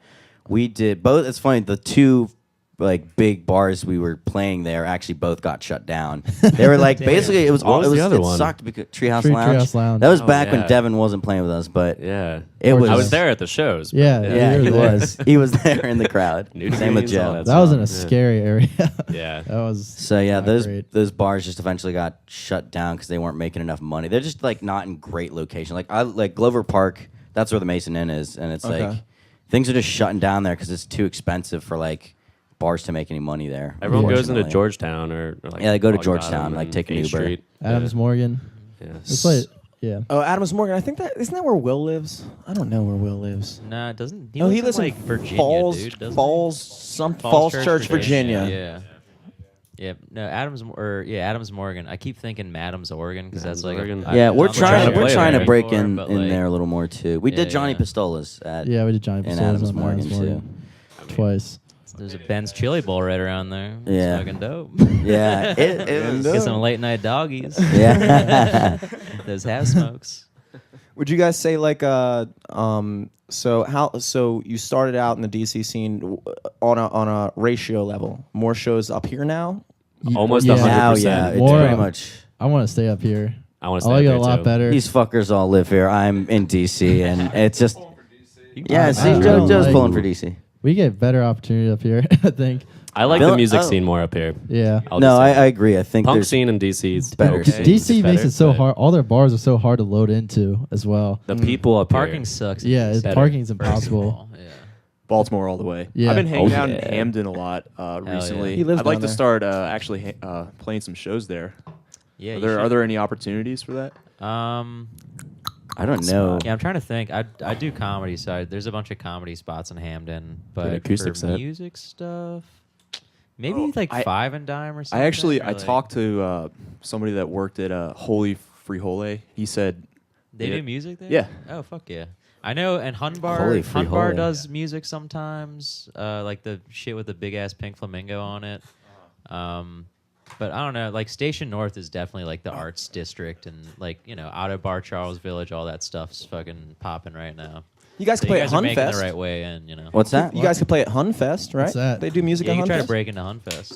we did both. It's funny, the two like big bars we were playing there actually both got shut down. They were like basically it was What all was it was the other it one? sucked because Treehouse Treehouse Lounge. Lounge. That was Oh, back when yeah. Devin wasn't playing with us, but Yeah, it was. I was there at the shows. but Yeah, Yeah, you he were there. was. He was there in the crowd. New Same with Greens, all Joe. That was in a Yeah. scary area. Yeah. That was So yeah, not those great. those bars just eventually got shut down because they weren't making enough money. They're just like not in great location. Like I like Glover Park. That's where the Mason Inn is, and it's Okay. like things are just shutting down there because it's too expensive for like bars to make any money there. Everyone goes into unfortunately. Georgetown or like Yeah, they go to Bog Georgetown, Bottom like, and take an 8th Uber. Street. Adams Morgan. Yeah. We played. Yeah. Oh, Adams Morgan. I think that isn't that where Will lives. I don't know where Will lives. Nah, it doesn't. Oh, he lives like in Virginia, Falls, dude. doesn't he? Falls Church, Virginia. Yeah. Yeah, no, Adams Morgan. I keep thinking Madams, Oregon, because that's like Oregon. Yeah, we're I'm trying. to We're play trying to there break before, in but, in like, there a little more too. We did Yeah, Johnny yeah. Pistolas at Yeah, we did Johnny in Pistolas Adams on Morgan Adams too. Morgan. Twice. There's a Ben's Chili Bowl right around there. It's Yeah. fucking dope. Yeah, it was. Get some late night doggies. Yeah. Those half smokes. Would you guys say like so you started out in the DC scene on a ratio level? More shows up here now? Almost Yeah. 100%. Now, yeah, it's More, pretty much. I want to stay up here. I want to I stay like it up a here lot too. better. These fuckers all live here. I'm in DC, and it's just yeah. I See, really Joe's like- pulling for DC. We get better opportunity up here, I think. I like Bill- the music oh. scene more up here. Yeah. I'll No, just say I that. agree. I think Punk there's scene in DC is better okay. scene. DC makes better, it so but hard. All their bars are so hard to load into as well. The people up Parking here. sucks. in Yeah, DC, better, parking's first of impossible. all. Yeah. Baltimore all the way. Yeah. I've been hanging Oh, out in yeah. Hamden a lot recently. yeah. He lives I'd like down to there. start actually playing some shows there. Yeah. Are there any opportunities for that? I don't know. Yeah, I'm trying to think. I do comedy, so there's a bunch of comedy spots in Hamden, but acoustic for set. music stuff, maybe like I- Five and Dime or something. I actually or I like- talked to somebody that worked at Holy Frihole. He said They Yeah. do music there. Yeah. Oh fuck yeah. I know, and Hunbar Holy free Hunbar holy. does music sometimes, like the shit with the big ass pink flamingo on it. But I don't know. Like Station North is definitely like the arts district, and like Auto Bar, Charles Village, all that stuff's fucking popping right now. You guys So could play you at guys are making Hunfest. the right way in. What's that? You guys could play at Hunfest, right? What's that? They do music Yeah, at you can try to Hunfest. break into Hunfest.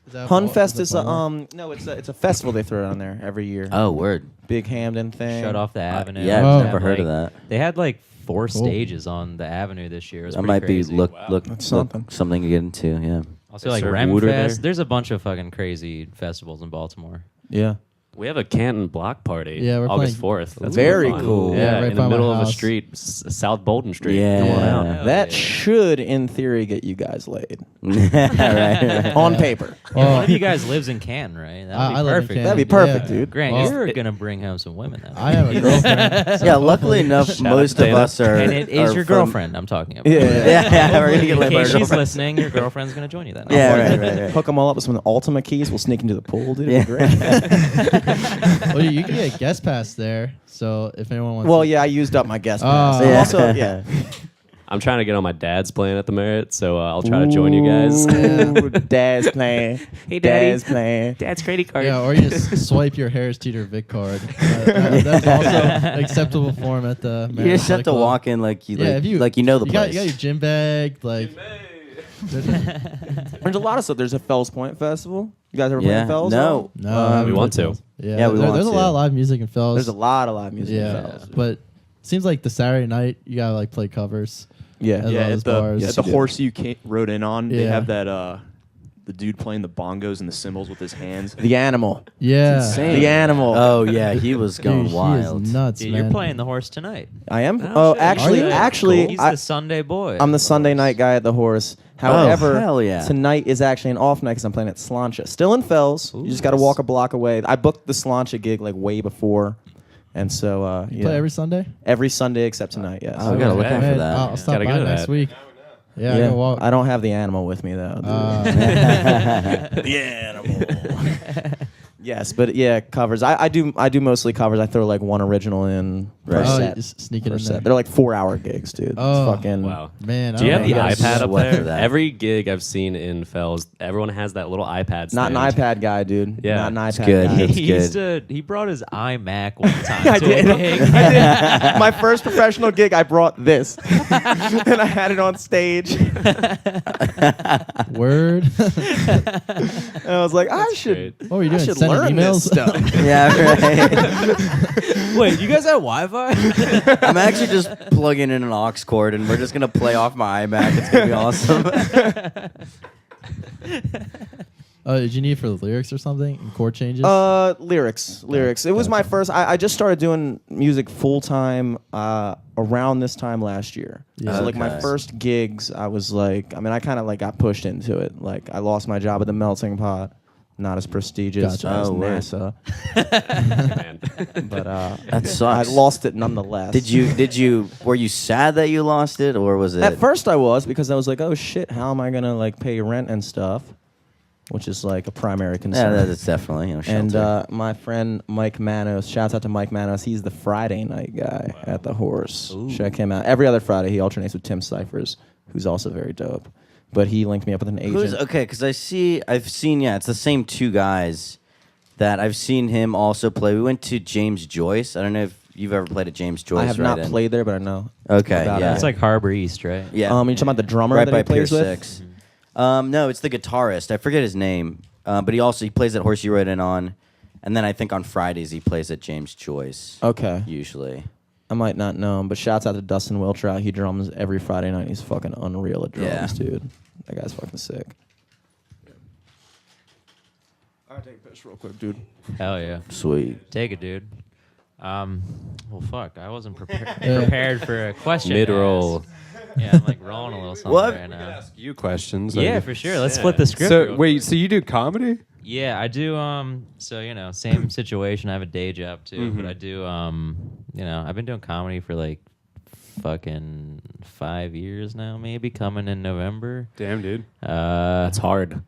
Is that Hunfest is Baltimore? no, it's a festival they throw down there every year. Oh, word. Big Hamden thing. Shut off the avenue. Yeah, I've They never had, heard of like- that. They had like 4 Cool. stages on the avenue this year. It was That pretty might crazy. be look That's something. something to get into. Yeah. Also They like serve Rem water Fest. there? There's a bunch of fucking crazy festivals in Baltimore. Yeah. We have a Canton block party. Yeah, we're August playing- 4th. That's Very gonna be fun. cool. Yeah, Yeah, right in by the my middle of a house. street, South Bolton Street. Yeah. Come on out. Hell That yeah. should, in theory, get you guys laid right. on paper. Yeah, one of you guys lives in Canton, right? That'd I be live in perfect. Canton. That'd be perfect, Yeah. dude. Grant, Well- you're gonna bring home some women. That I have a girlfriend. Yeah, luckily enough, Shout out most to of Dana. us are. and it is are your from- girlfriend I'm talking about. Yeah. Yeah, we're gonna get In laid by our case she's girlfriend. listening, your girlfriend's gonna join you then. Yeah, right. Hook them all up with some Ultima keys. We'll sneak into the pool, dude. Yeah. It'd be great. Well, you can get a guest pass there. So if anyone wants Well, to, yeah, I used up my guest Oh. pass. Yeah. Also, yeah. I'm trying to get on my dad's playing at the Merit, so I'll try to join you guys. Ooh, Dad's playing. Hey, Daddy. Dad's playing. Dad's credit card. yeah, or you just swipe your Harris Teeter Vic card. That's also an acceptable form at the. You Marriott just have Flight to Club. walk in like you, Yeah, like, if you like you know the you place. got your gym bag, like. There's a lot of stuff. There's a Fells Point Festival. You guys ever Yeah. played Fells? No. No, I haven't we want been to. Fells. Yeah, Yeah, we want there's a to. lot of live music in Fells. There's a lot of live music in Yeah, Fells. but seems like the Saturday night you gotta like play covers. Yeah. At Yeah, those bars. at the horse you rode in on, they Yeah. have that the dude playing the bongos and the cymbals with his hands. The animal. Yeah, insane. The animal. Oh yeah, he was Dude, going he wild. is nuts, Dude, man. you're playing the horse tonight. I am. Oh, Oh, shit. actually, Are you? actually, He's I, the Sunday boy. I'm the Sunday night guy at the horse. However, hell yeah. tonight is actually an off night because I'm playing at Slancha. Still in Fells. You just got to walk a block away. I booked the Slancha gig like way before, and so You yeah, play every Sunday. every Sunday except tonight. Yes. Oh, we gotta look Okay. out for Man, that. I'll stop Gotta by go to next that. week. Yeah, I gotta walk. I don't have the animal with me though. The animal. Yes, but yeah, covers. I do mostly covers. I throw like one original in per Right. Oh, set. just sneak it per in set. there. They're like 4-hour gigs, dude. Oh. It's fucking Wow. Man, Do you have I the don't know. gotta iPad up sweat for there? that. Every gig I've seen in Fells, everyone has that little iPad not an stand. iPad guy, dude. Yeah. Not an It's iPad good. guy. It's he good. used to. He brought his iMac one time. I to did. A gig. I did. My first professional gig, I brought this, and I had it on stage. Word. And I was like, I should. great. What were you I doing? should Sending learn emails? this stuff. Yeah, right. Wait, you guys have Wi-Fi? I'm actually just plugging in an aux cord, and we're just gonna play off my iMac. It's gonna be awesome. Did you need for the lyrics or something? And chord changes? Lyrics. It was my first. I just started doing music full time around this time last year. Yeah. So like my Okay. first gigs, I was like, I mean, I kind of like got pushed into it. Like I lost my job at the Melting Pot. Not as prestigious Gotcha. as Oh, word. NASA, Man. but That I sucks. lost it nonetheless. Did you? Were you sad that you lost it, or was it? At first, I was because I was like, oh shit, how am I gonna like pay rent and stuff, which is like a primary Yeah, concern. that's definitely And shelter. my friend Mike Manos, shouts out to Mike Manos. He's the Friday night guy at the Horse. Check him out. Every other Friday, he alternates with Tim Cyphers, who's also very dope. But he linked me up with an agent. Who's okay? Because I've seen. Yeah, it's the same two guys that I've seen him also play. We went to James Joyce. I don't know if you've ever played at James Joyce. I have right not in- played there, but I know. Okay, about yeah. it. It's like Harbor East, right? Yeah. You talking about the drummer right that by he plays Pier with? 6. No, it's the guitarist. I forget his name, but he plays at Horse You Rode In On, And then I think on Fridays he plays at James Joyce. Okay. Usually. I might not know him, but shouts out to Dustin Wiltrout. He drums every Friday night. He's fucking unreal at drums, dude. That guy's fucking sick. I'll take a piss real quick, dude. Hell yeah. Sweet. Take it, dude. Well, fuck. I wasn't prepared for a question. Mid-roll. Yeah, I'm like rolling a little something What? right now. Ask you questions. Yeah, for sure. Let's flip the script. So real wait, quick. so you do comedy? Yeah, I do. So same situation. I have a day job too, but I do. I've been doing comedy for like fucking 5 years now, maybe coming in November. Damn, dude. That's hard.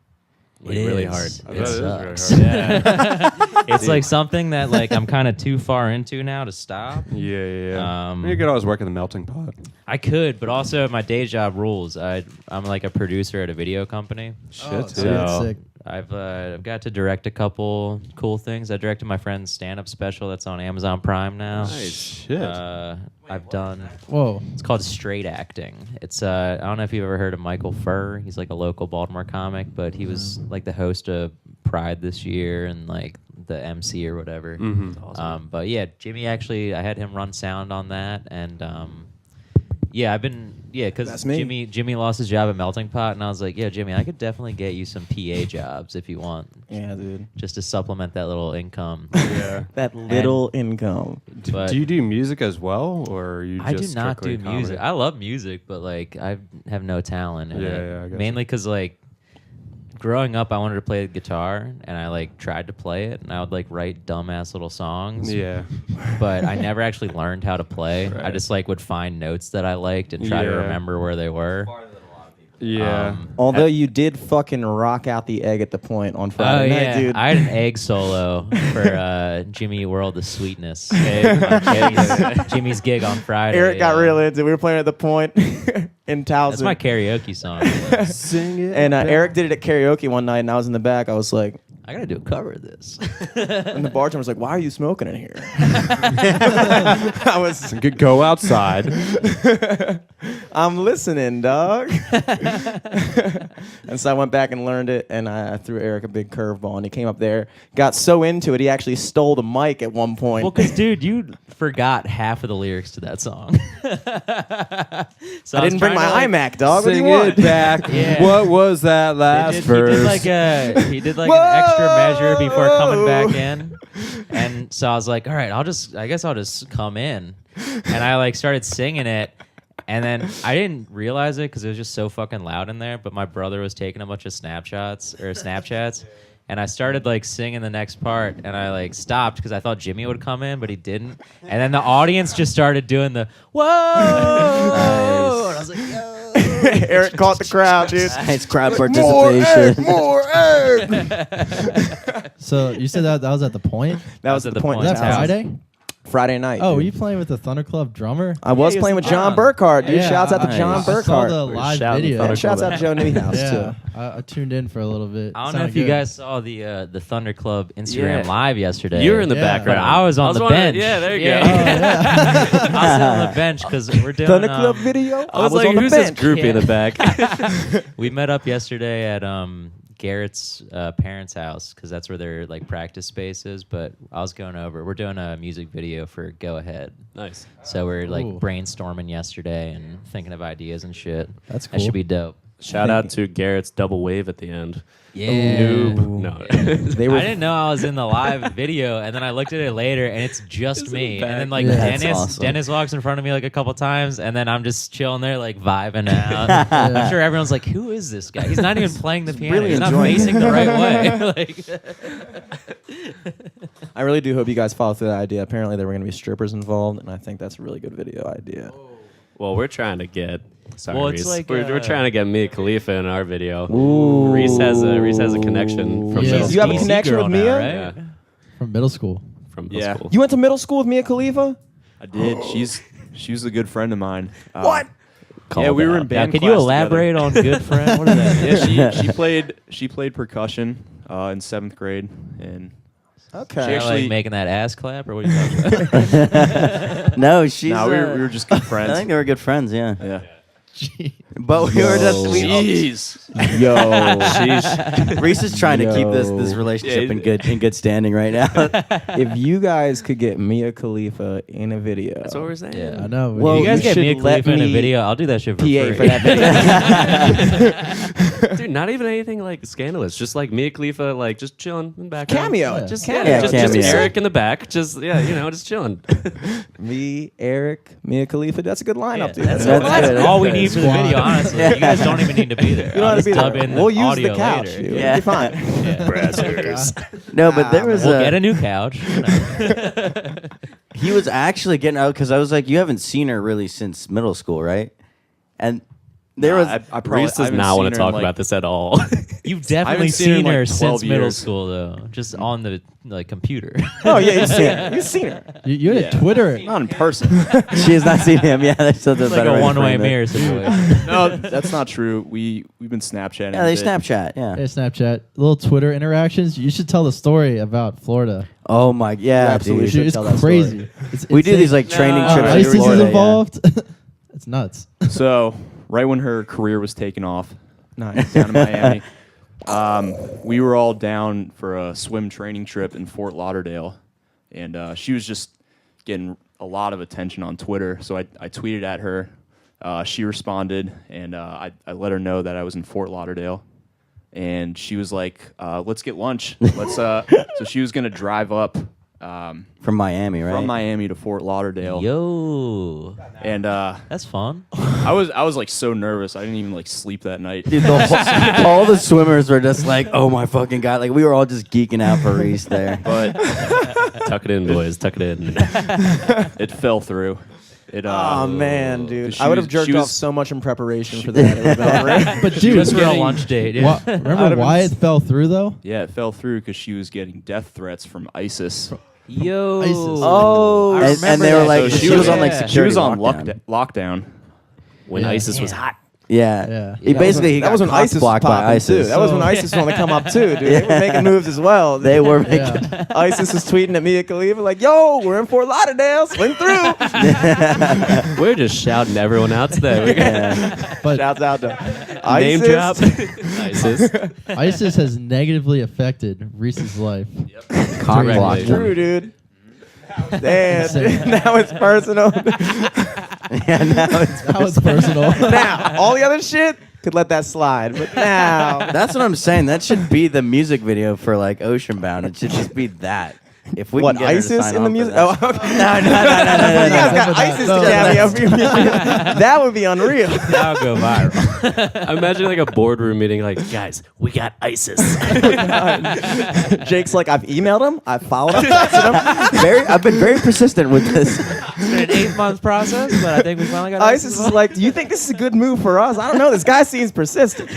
Like, It really is. hard. I It bet it is very sucks. hard. It's like something that like I'm kind of too far into now to stop. Yeah. You could always work in the melting pot. I could, but also my day job rules. I'm like a producer at a video company. Shit, dude, dude. that's So sick. I've got to direct a couple cool things. I directed my friend's stand-up special that's on Amazon Prime now. Shit. I've done. Whoa. It's called Straight Acting. It's I don't know if you've ever heard of Michael Furr. He's like a local Baltimore comic, but he was like the host of Pride this year and like the MC or whatever. But yeah, Jimmy actually, I had him run sound on that, and because That's me. Jimmy lost his job at Melting Pot, and I was like, yeah, Jimmy, I could definitely get you some PA jobs if you want, Yeah, dude. just to supplement that little income. Yeah. That little income. But Do you do music as well, or are you just I do not do strictly comedy? music. I love music, but like I have no talent in Yeah, it. yeah, I gotcha. Mainly because like growing up, I wanted to play the guitar, and I like tried to play it, and I would like write dumbass little songs. Yeah. But I never actually learned how to play. I Right. just like would find notes that I liked and try to Yeah. remember where they were. Yeah. Although you did fucking rock out the egg at the point on Friday night, yeah, dude. I had an egg solo for Jimmy World of Sweetness. Jimmy's gig on Friday. Eric got real into it. We were playing at the point in Towson. That's my karaoke song. Sing it. And Eric did it at karaoke one night, and I was in the back. I was like, I gotta do a cover of this. and the bartender was like, "Why are you smoking in here?" I was, Go outside. I'm listening, dog. And so I went back and learned it, and I threw Eric a big curveball, and he came up there, got so into it, he actually stole the mic at one point. Well, because dude, you forgot half of the lyrics to that song. So I didn't bring my iMac, dog. What do Sing you want? it back. Yeah. What was that last He verse? did like an extra measure before coming back in, and so I was like, all right, I guess I'll just come in, and I like started singing it, and then I didn't realize it because it was just so fucking loud in there. But my brother was taking a bunch of Snapchats. And I started like singing the next part, and I like stopped because I thought Jimmy would come in, but he didn't. And then the audience just started doing the whoa, and I was like, yo. Eric caught the crowd, dude. It's crowd participation. More egg. So you said that was at the point? That was at the point. Was that Towson. Friday? Friday night. Oh, were dude. you playing with the Thunder Club drummer? I was he was playing with the John John. Burkhart, dude. Yeah, Shouts out to nice. John I saw Burkhart. the We're live shouting video. Thunder And shouts out to Joe Newhouse, Yeah, too. I tuned in for a little bit. I don't know Sounded if you good. guys saw the Thunder Club Instagram Yeah. live yesterday. You were in the Yeah. background. But I was on the wondering- bench. Yeah, there you Yeah. go. I was on the bench because we're doing Thunder Club video. I was like, on the who's this bench. groupie in the back? We met up yesterday at Garrett's parents' house because that's where their like practice space is. But I was going over. We're doing a music video for Go Ahead, Nice. so we're like Ooh. brainstorming yesterday and thinking of ideas and shit. That's That should cool. be dope. Shout out to Garrett's double wave at the end. Yeah. Noob. No. They were I didn't know I was in the live video, and then I looked at it later, and it's just me. And then like Yeah. That's Dennis, awesome. Dennis walks in front of me like a couple times, and then I'm just chilling there like vibing out. I'm sure everyone's like, "Who is this guy? He's not even playing the piano. really He's not enjoying it." facing the right way." Like, I really do hope you guys follow through that idea. Apparently, there were going to be strippers involved, and I think that's a really good video idea. Well, we're trying to get. Sorry, Well, it's Reese. like, we're trying to get Mia Khalifa in our video. Ooh. Reese has a connection from Yeah. middle You have a school. connection girl with now, Mia? right? Yeah, From middle school. from middle Yeah. school. You went to middle school with Mia Khalifa? I did. She was a good friend of mine. What? Yeah, we were in Now, band can class you elaborate on good friend? What is that? Yeah, she played percussion in 7th grade, and Okay. She actually- like making that ass clap, or what are you talking about? No, she's. no, we were just good friends. I think they were good friends. Yeah. Yeah. But we were just Jeez. Yo, Reese is trying to keep this Yo. relationship in good standing right now. if you guys could get Mia Khalifa in a video, That's what we're saying. Yeah. I know. Well, If you guys you get should Mia let Khalifa in a me video, I'll do that shit for PA free. for that video. Dude, not even anything like scandalous. Just like Mia Khalifa, like just chilling in the background. Cameo. Yeah. Just Cameo. yeah, just cameo. Eric in the back. Just just chilling. Me, Eric, Mia Khalifa. That's a good lineup, Yeah, dude. that's That's good. all we need for the Squad. video, honestly. You guys don't even need to be there. You don't I'll have to just be dub there. in We'll use the audio couch. later. Dude. Yeah. It'll be fine. No, but there was We'll a get a new couch. he was actually getting out because I was like, you haven't seen her really since middle school, right? And there was I probably Reese does haven't not want seen to her in, talk like, about this at all. You've definitely seen her in, seen like, her 12 since middle years. school, though, just on the computer. Oh yeah, you've seen her. You've seen her. You had Yeah. a Twitter. Not in person. she has not seen him. Yeah, that's a It's like better way a to one-way frame it. mirror situation. No, that's not true. We've been Snapchatting. Yeah, they a bit. Snapchat. Yeah. Yeah, Snapchat, little Twitter interactions. You should tell the story about Florida. Oh my, yeah, absolutely dude. should Dude, tell it's that story. crazy. It's We do insane. these like training trips. ISIS every is Florida, yeah. involved. It's nuts. So right when her career was taking off Nice. down in Miami, we were all down for a swim training trip in Fort Lauderdale, and she was just getting a lot of attention on Twitter. So I tweeted at her. She responded, and I let her know that I was in Fort Lauderdale. And she was like, "Let's get lunch." So she was gonna drive up From Miami, right? from Miami to Fort Lauderdale, Yo, and that's fun. I was like so nervous. I didn't even like sleep that night. Dude, all the swimmers were just like, "Oh my fucking god!" Like we were all just geeking out for Reese there. But Tuck it in, boys. Tuck it in. it fell through. It, Oh man, dude, she I would was- have jerked she was- off so much in preparation for that. It would've been unreal. But dude, Just for a getting- lunch date. Yeah. remember why it fell through though? Yeah, it fell through because she was getting death threats from ISIS. Yo. ISIS. Oh, I And remember they were that like, shit. she was on like Yeah. security She was on lockdown. lockdown. When Yeah. ISIS was hot. Yeah. Yeah. He basically that was when got ISIS was blocked by popping too. ISIS. That was when ISIS was on the come up too, dude. They were making moves as well. They were making. Yeah. ISIS was tweeting at Mia Khalifa like, "Yo, we're in Fort Lauderdale, swing through." We're just shouting everyone out today. We got Yeah. But Shouts out to name ISIS. drop. ISIS. ISIS has negatively affected Reese's life. Cock Correctly. blocked him. True, dude. Damn, dude. Now it's personal. Yeah, now it's That was personal. Now, all the other shit could let that slide, but now That's what I'm saying. That should be the music video for like Ocean Bound. It should just be that. If we what can get her to ISIS sign in the on for music? that. Oh, okay. No. You guys got no, ISIS no, to cameo for your music. That would be unreal. That'll go viral. I imagine like a boardroom meeting, like, guys, we got ISIS. Jake's like, I've emailed him, I've followed him, texted him. I've been very persistent with this. It's been an 8-month process, but I think we finally got ISIS is like, do you think this is a good move for us? I don't know. This guy seems persistent.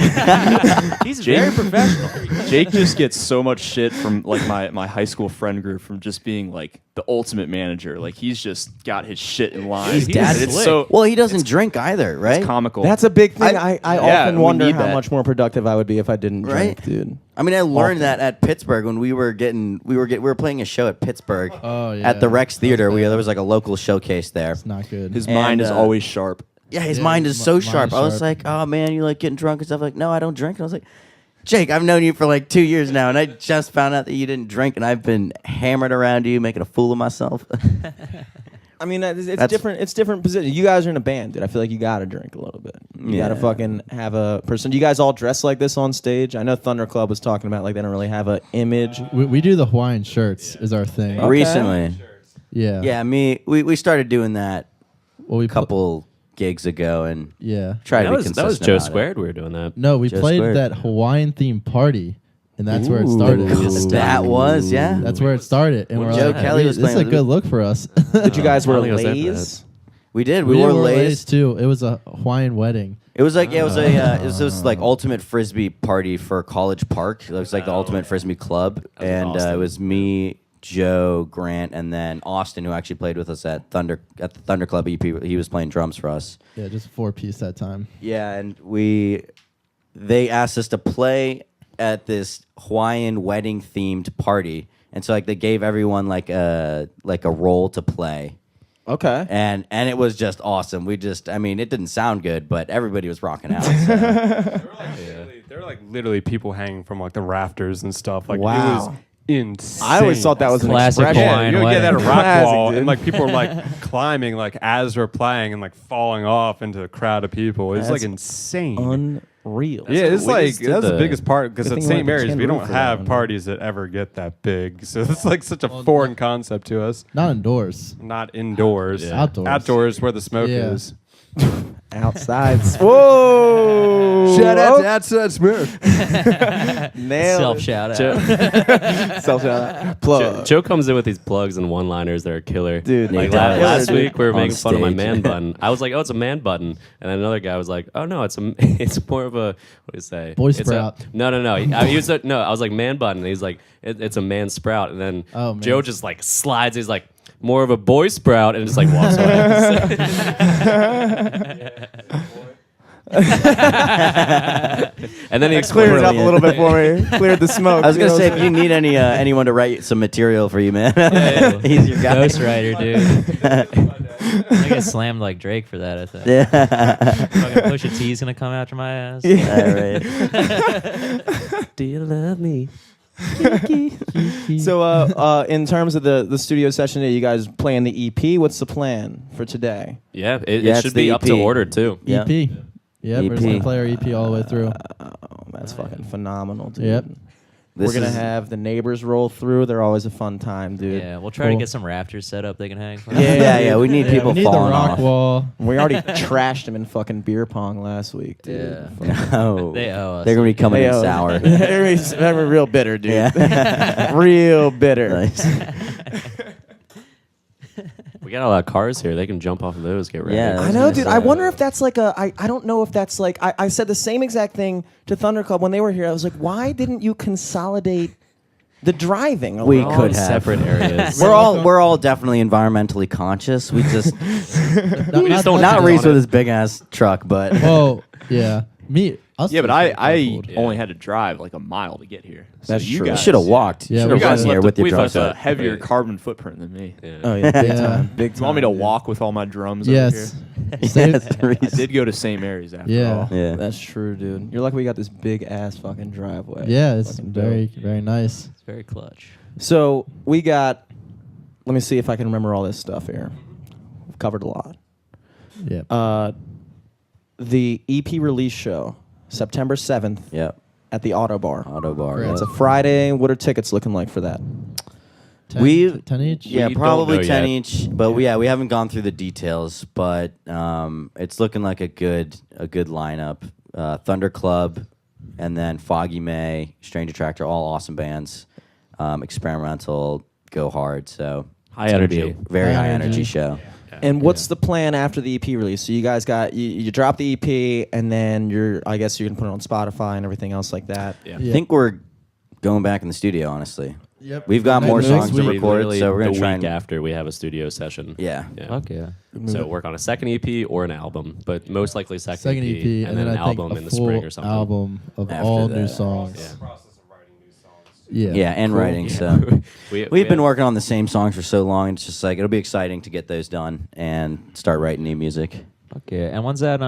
He's very professional. Jake just gets so much shit from like my high school friend group from just being like the ultimate manager. Like he's just got his shit in line. He's And it's slick. so Well, he doesn't drink either, right? comical. That's a big thing. I Yeah, often we wonder need how that. much more productive I would be if I didn't Right? drink, dude. I mean, I learned that at Pittsburgh when we were playing a show at Pittsburgh Oh, yeah. at the Rex Theater. That's bad. There was like a local showcase there. It's not good. his And, mind is uh, always sharp. Yeah, his Yeah, mind his is so mind sharp. is I was sharp. like, oh man, you like getting drunk and stuff. Like, no, I don't drink. And I was like, Jake, I've known you for like 2 years now, and I just found out that you didn't drink, and I've been hammered around you, making a fool of myself. I mean, it's That's- different. It's different position. You guys are in a band, dude. I feel like you gotta drink a little bit. You gotta Yeah. fucking have a person. Do you guys all dress like this on stage? I know Thunder Club was talking about like they don't really have an image. We do the Hawaiian shirts is our thing. Okay. Recently, Yeah. yeah, we started doing that Well, we a couple gigs ago, and Yeah. tried to be That consistent. was Joe about it. Squared. We were doing that. No, we Just played squared. that Hawaiian themed party, and that's where it started. Ooh, that was, yeah. That's where it started, and When we're Joe like, Kelly was this is a playing- good look for us. Did you guys I wear don't think I was there for lays? We did. We We wore wore lays. too. It was a Hawaiian wedding. It was like it was this like ultimate frisbee party for College Park. It was like the ultimate frisbee club, was in and Austin. it was me, Joe, Grant, and then Austin, who actually played with us at the Thunder Club EP. He was playing drums for us. Yeah, just a 4-piece that time. Yeah, and they asked us to play at this Hawaiian wedding themed party, and so like they gave everyone like a role to play. Okay. and it was just awesome. It didn't sound good, but everybody was rocking out. So. There were like literally people hanging from like the rafters and stuff. Like it Wow. was insane. I always thought that was an Classic expression. Yeah, Hawaiian you would get that at wedding. Rock Classic, Wall, dude. and like people were like climbing like as we're playing and like falling off into a crowd of people. It's like That's insane. Unreal. Yeah, it's We like just did that's the the- biggest part because Good at thing we St. went to Mary's Tin we Roof don't for that have one. parties that ever get that big. So it's like such a foreign concept to us. Not indoors. Not indoors. Yeah. Outdoors. Outdoors where the smoke Yeah. is. Outside. Whoa. Outside Smoke. Nailed Self it. shout out. Self shout out. Plug. Joe comes in with these plugs and one-liners that are killer. Dude, like yeah, last dude. week we were On making fun of my stage. man button. I was like, "Oh, it's a man button," and then another guy was like, "Oh no, it's it's more of a what do you say? Boy It's a- sprout. No. He was no. I was like man button. And he's like, it's a man sprout," and then Oh, man. Joe just like slides. He's like, "More of a boy sprout," and just like walks away. And then he Cleared explained it up a little bit for me. Cleared the smoke. I was gonna you know say, what if you need anyone to write some material for you, man, Yeah. he's your guy. Ghostwriter, dude. I get slammed like Drake for that, I think. Yeah. Fucking Pusha T's gonna come after my ass. All right. "Do you love me?" So, in terms of the studio session that you guys playing the EP, what's the plan for today? Yeah, Yeah, it it's should the be up to EP. order too. Yeah. EP. Yeah, we're just EP. gonna play our EP all the way through. Oh, that's fucking phenomenal, dude. Yep. This We're gonna is- have the neighbors roll through. They're always a fun time, dude. Yeah, we'll try to Cool. get some rafters set up they can hang from. Yeah. We need Yeah, people we need the falling rock off. wall. We already trashed them in fucking beer pong last week, dude. Yeah. No. They owe us. They're gonna be coming They in owe- sour. They're real bitter, dude. Yeah. Real bitter. Nice. We got a lot of cars here. They can jump off of those. Get ready. Yeah. I know, dude. I wonder if that's like I don't know if that's like I said the same exact thing to Thunder Club when they were here. I was like, why didn't you consolidate the driving? We around? could have. separate areas. We're all definitely environmentally conscious. We just We just don't not have Reese on with it. his big ass truck, but Oh, yeah. Me. Us Yeah, two but are I cold. only had to drive like a mile to get here. So That's you true. guys should have walked. Yeah, Should we have You guys run here left with your we drum fucked a up. set. heavier carbon footprint than me. Yeah. Oh yeah, big Yeah. time, big time. Do you want me to dude. walk with all my drums over Yes. here? Save- Yes, I Reese. did go to St. Mary's after Yeah. all. Yeah. That's true, dude. You're lucky we got this big ass fucking driveway. Yeah, it's Fucking very, dope. very nice. It's very clutch. So we got. Let me see if I can remember all this stuff here. We've covered a lot. Yeah. The EP release show, September 7th Yep. at the Auto Bar. Auto bar. Correct. It's a Friday. What are tickets looking like for that? 10, we- 10 each? Yeah, We don't probably know 10 yet. each. But we haven't gone through the details. But it's looking like a good lineup. Thunder Club, and then Foggy May, Strange Attractor, all awesome bands. Experimental, go hard. So High it's gonna be energy. a very High high energy energy. show. And what's the plan after the EP release? So you guys got you drop the EP, and then I guess you can put it on Spotify and everything else like that. Yeah. Yeah. I think we're going back in the studio. Honestly, Yep. we've got more Next songs to week. record, Literally so we're gonna the try week and after we have a studio session. yeah. Fuck yeah. So work on a second EP or an album, but most likely second EP, and then an I think album a in the full spring or something. album of After all that. new songs. Yeah. Yeah. Yeah, and Cool. writing. So We we've been have- working on the same songs for so long. It's just like it'll be exciting to get those done and start writing new music. Fuck yeah. And when's that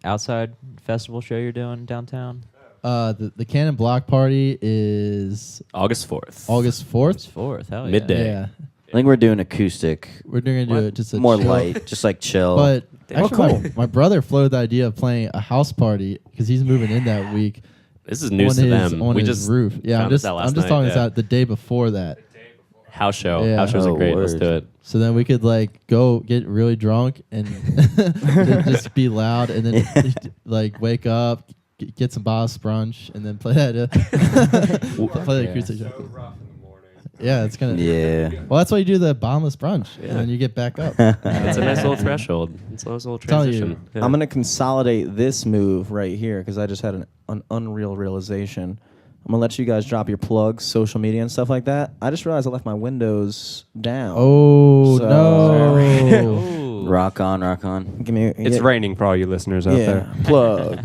outside festival show you're doing downtown? The Cannon Block Party is August 4th. August 4th. It's 4th. Hell yeah. Midday. Yeah. I think we're doing acoustic, We're going to do it just a more chill- light, just like chill. But actually, cool. my brother floated the idea of playing a house party because he's moving in that week. This is news to them. On We his just roof. Yeah, found I'm this just out last I'm just night, talking this yeah. out the day before that. House show. Yeah. House shows Oh, are great. Let's word. do it. So then we could like go get really drunk and just be loud, and then like wake up, get some boss brunch, and then play that. Play the acoustic. Yeah, it's gonna. yeah, Well, that's why you do the bombless brunch, and then you get back up. It's a nice little threshold. It's a nice little Tell you. transition. Yeah. I'm gonna consolidate this move right here because I just had an unreal realization. I'm gonna let you guys drop your plugs, social media, and stuff like that. I just realized I left my windows down. Oh So- no! Ooh. rock on, rock on. Give me. It's raining for all you listeners out Yeah, there. plug.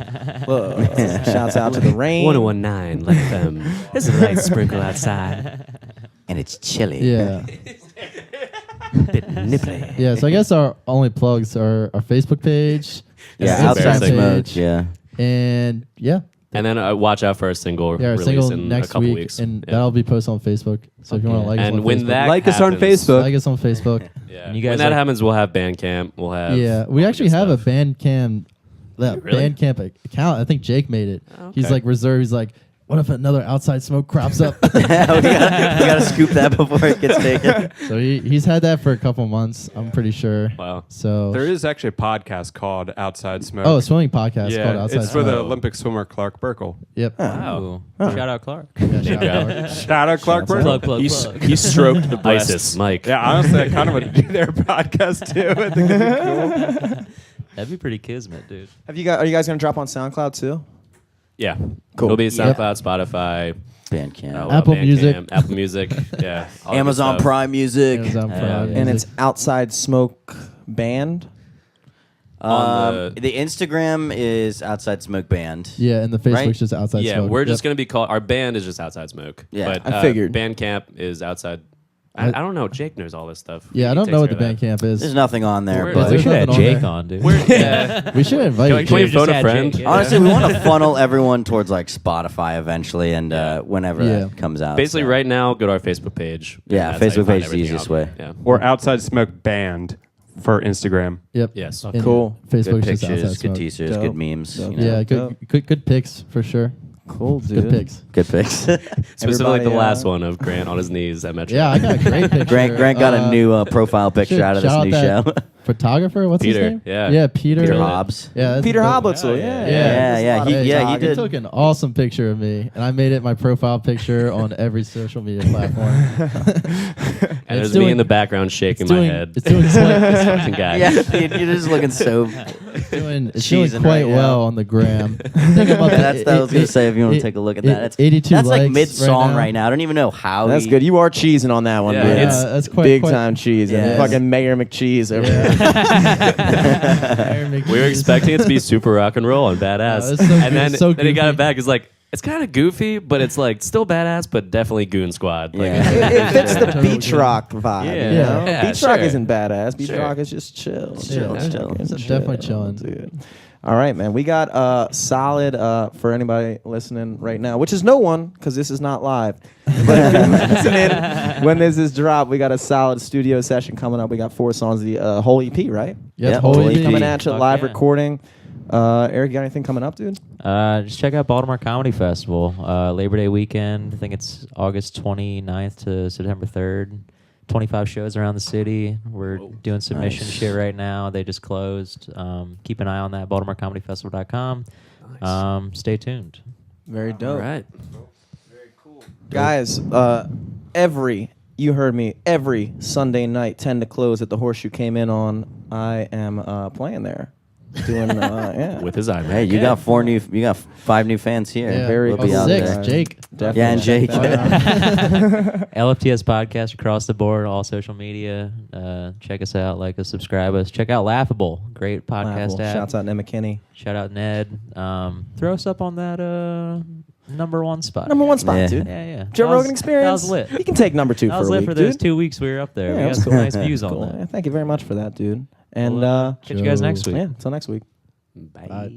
Shouts out to the rain. 1019 Let them. There's a light sprinkle outside. And it's chilly. Yeah. Yeah, so I guess our only plugs are our Facebook page. Yeah, our outside Instagram smoke. page, Yeah. And yeah. And then watch out for our single Yeah, our release single in next a couple week, weeks. and Yeah. that'll be posted on Facebook. So if you want to like us And on when Facebook, that Like us on happens- Facebook. like us on Facebook. Yeah. And you guys when that like- happens, we'll have Bandcamp. We'll have Yeah, we all actually the have good a stuff. Bandcamp account. I think Jake made it. He's Okay. like reserved. He's like, what if another outside smoke crops up? we gotta scoop that before it gets taken. So he's had that for a couple months. I'm pretty sure. Wow. So There is actually a podcast called Outside Smoke. a swimming podcast yeah, called Outside it's for the Smoke. Olympic swimmer Clark Burkle. Yep. Wow. Shout out Clark. Yeah, shout out Clark. Shout out Clark Burkle. Plug, plug, He, plug. he stroked the breasts. ISIS, Mike. Yeah, honestly, I kind of want to do their podcast too. I think it'd be cool. That'd be pretty kismet, dude. Are you guys gonna drop on SoundCloud too? Yeah. Cool. It'll be Yep. SoundCloud, Spotify, Bandcamp. Apple Music. Apple Music. Yeah. all that Amazon good stuff. Prime Music. Amazon Prime. And Music. it's Outside Smoke Band. The Instagram is Outside Smoke Band. Yeah, and the Facebook's Right? just Outside Yeah, Smoke. we're just Yep. going to be called, our band is just Outside Smoke. Yeah, But I figured. Bandcamp is Outside. I don't know. Jake knows all this stuff. Yeah, I He don't takes know what care the of that. Bandcamp is. There's nothing on there, Where- but We There's should have nothing on Jake there. on, dude. Yeah. We should invite Can you. we Just phone a had friend? Jake, yeah. honestly, we want to funnel everyone towards like Spotify eventually, and whenever Yeah. that comes out. Basically, so. right now, go to our Facebook page. Yeah, That's how you Facebook find page is the everything easiest out. way. Yeah. Or Outside Smoke Band for Instagram. Yep. Yes. And Cool. Good Facebook's just Outside pictures, good Smoke. teasers, Dope. good memes. Dope. You know? Yeah, Dope. good pics for sure. Cool, dude. Good pics. Good pics. Specifically, Everybody, the last one of Grant on his knees at Metro. Yeah, I got a great picture. Grant got a new profile picture should out of this shout new out show. that photographer. What's Peter, his name? yeah. Yeah, Peter. Peter Hobbs. Yeah, that's Peter dope. Hoblitzel, Yeah, yeah. yeah, he He did. took an awesome picture of me, and I made it my profile picture on every social media platform. And It's there's me doing- in the background shaking my head. It's doing This fucking guy. Yeah, you're just looking so. it's doing Cheesing quite right well now. on the gram. Think about That's what I was gonna say. If you want to take a look at that, 82 that's like likes mid song right right now. now. I don't even know how. That's good. You are cheesing on that one, Yeah, dude. it's- that's quite big time cheese. Yeah. And fucking Mayor McCheese over there. We were expecting it to be super rock and roll and badass. it's so and good, then, so then he got goofy. it back. It's like, it's kind of goofy, but it's like still badass, but definitely Goon Squad. Like, Yeah. It fits the Totally beach good. rock vibe. Yeah. You know? Yeah, Beach rock sure. isn't badass. Beach Sure. rock is just chill. Chill, Chill. chill. Fucking It's definitely chilling. dude. All right, man. We got solid for anybody listening right now, which is no one because this is not live. But if you're listening when this is dropped, we got a solid studio session coming up. We got 4 songs, the whole EP, right? Yep, Yeah, whole totally EP. Coming at you, Fuck live yeah. recording. Eric, you got anything coming up, dude? Just check out Baltimore Comedy Festival. Labor Day weekend. I think it's August 29th to September 3rd. 25 shows around the city. We're doing submission Nice. shit right now. They just closed. Keep an eye on that, BaltimoreComedyFestival.com. Stay tuned. Very dope. all right. Guys, you heard me, every Sunday night, 10 to close at the Horseshoe came in on, I am playing there. Doing, yeah. With his eye. Hey, you got 5 new fans here. Yeah. Very We'll be cool. out 6, there. Jake. Definitely Yeah, and check Jake. that out. LFTS podcast across the board, all social media. Check us out, like us, subscribe us. Check out Laughable, great podcast Laughable. app. Shouts out Ned McKinney. Shout out Ned. Throw us up on that number 1 spot. Number 1 spot, Yeah. dude. Yeah. Joe That was- Rogan Experience. That was lit. You can take number 2 That for was a lit week, for those dude. 2 weeks we were up there. Yeah, We got that's some cool. nice views Cool. on Yeah, that. thank you very much for that, dude. And Catch you guys next week. yeah, until next week. Bye.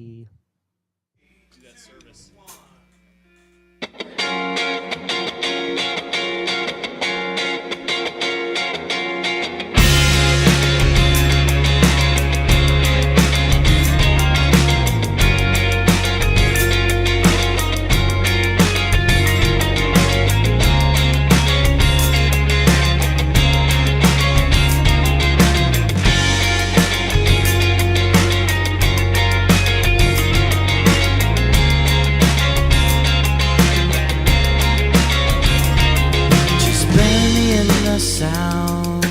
Just bury me in the sounds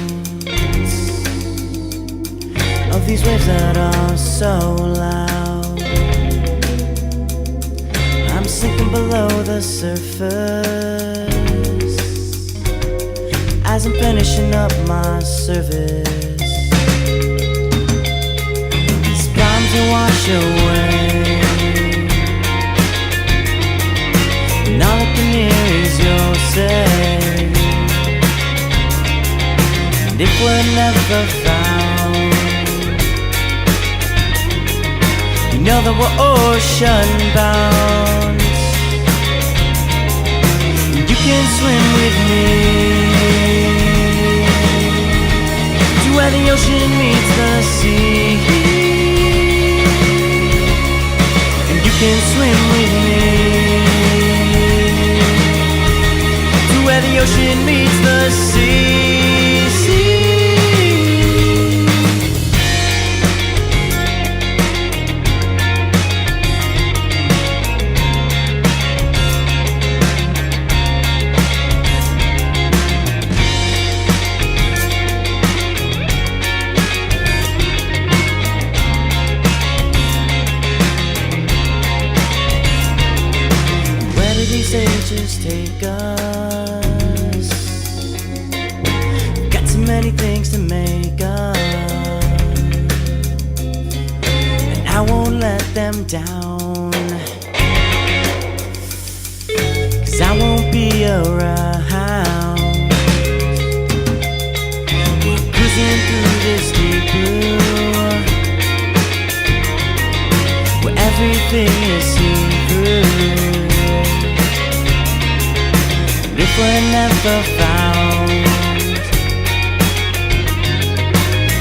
of these waves that are so loud. I'm sinking below the surface as I'm finishing up my service. These bombs will wash away, and all I can hear is your say. And if were never found. You know that we're ocean bound. You can swim with me to where the ocean meets the sea. And you can swim with me to where the ocean meets the sea. Ages take us. Got too many things to make up, and I won't let them down, 'cause I won't be around. We're cruising through this deep blue, where everything is see-through. If we're never found,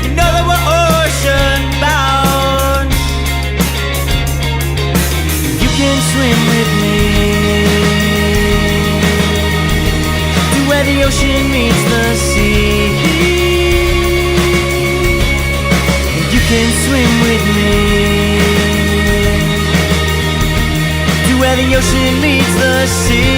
you know that we're ocean bound. You can swim with me to where the ocean meets the sea. You can swim with me to where the ocean meets the sea.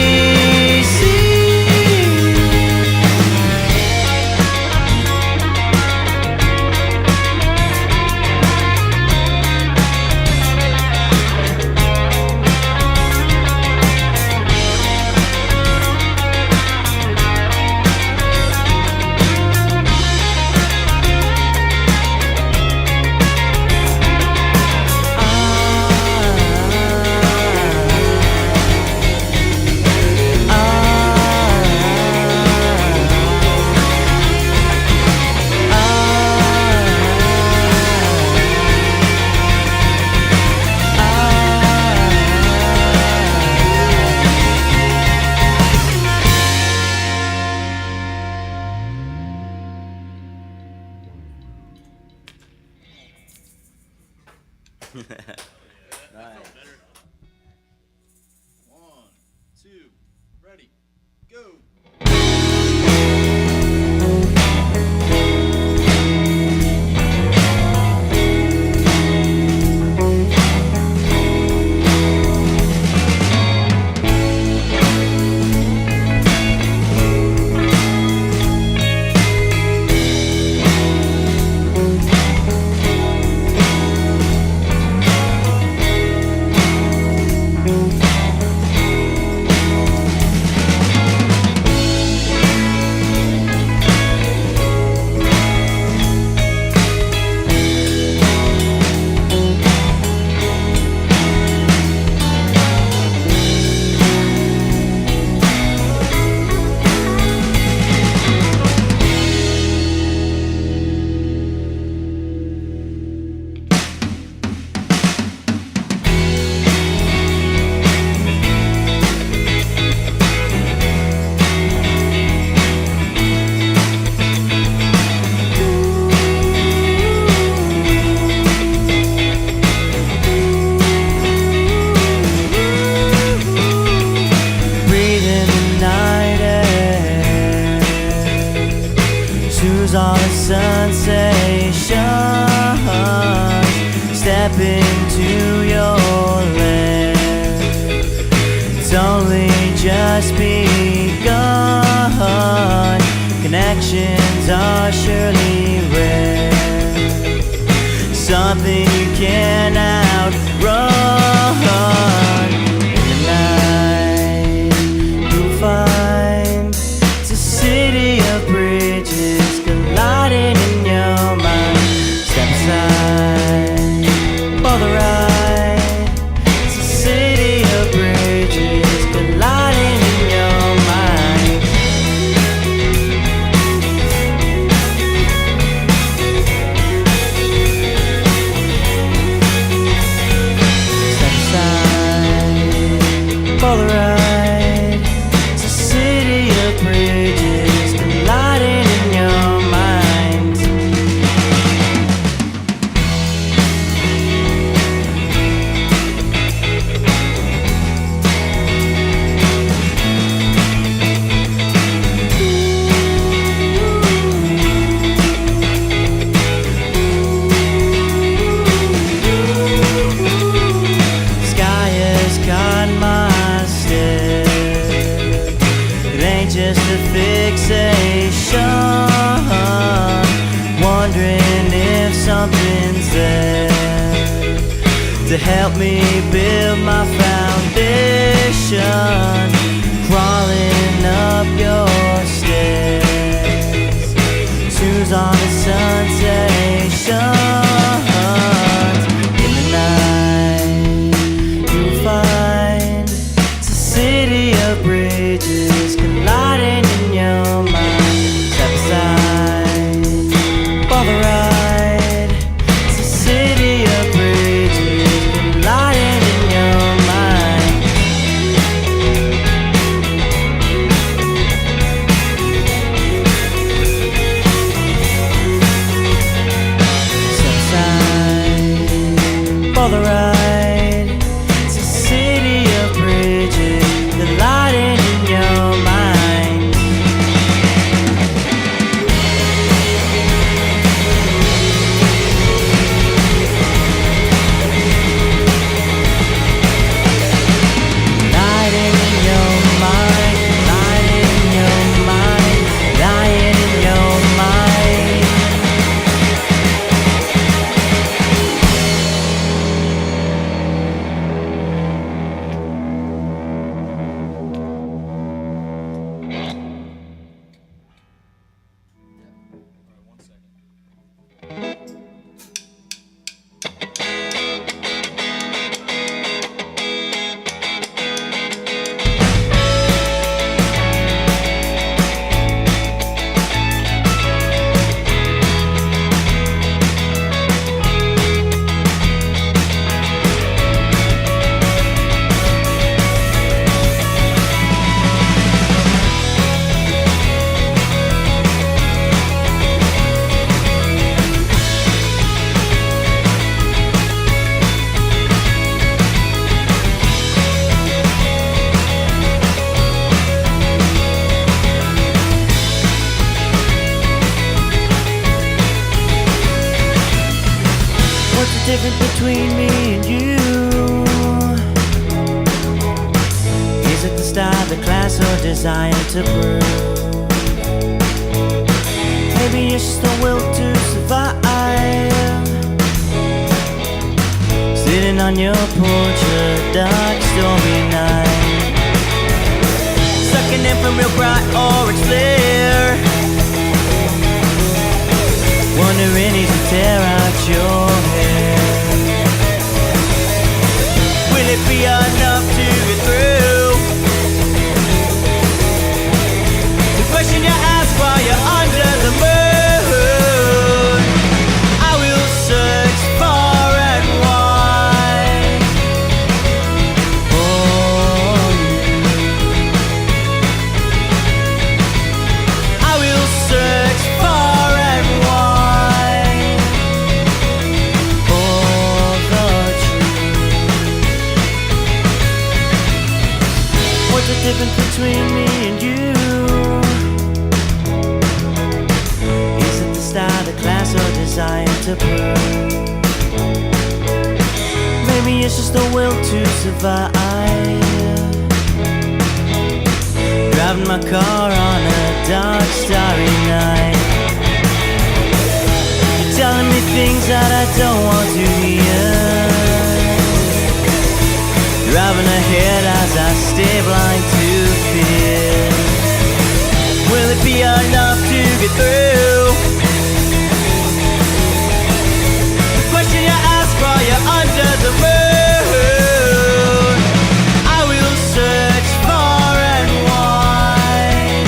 Step into your land. It's only just begun. Connections are surely rare. Something you can't outrun. In the night you'll find it's a city of bridges colliding in your mind. Step aside for the ride. It's a city of bridges colliding in your mind. for the ride. It's a city of bridges colliding in your mind. Sky has caught my stare. It ain't just a fixation. Wondering if something's there to help me build my foundation. Crawling up your stairs, snooze on the sensations. In the night you'll find it's a city of bridges colliding in your mind. Step aside for the ride. It's a city of bridges colliding in your mind. Step aside for the ride. It's a city of bridges colliding in your mind. Lying in your mind, lying in your mind, lying in your mind. What's the difference between me and you? Is it the style, the class, or desire to prove? Maybe it's just the will to survive. Sitting on your porch, a dark, stormy night, sucking in from real bright orange flare. Wondering if you tear out your hair. Will it be enough to get through? The question you ask while you're under the moon. I will search far and wide for you. I will search far and wide for the truth. What's the difference between me and you? Is it the style, the class, or desire to prove? Maybe it's just the will to survive. Driving my car on a dark, starry night. You're telling me things that I don't want to hear. Driving ahead as I stay blind to fear. Will it be enough to get through? The question you ask while you're under the moon. I will search far and wide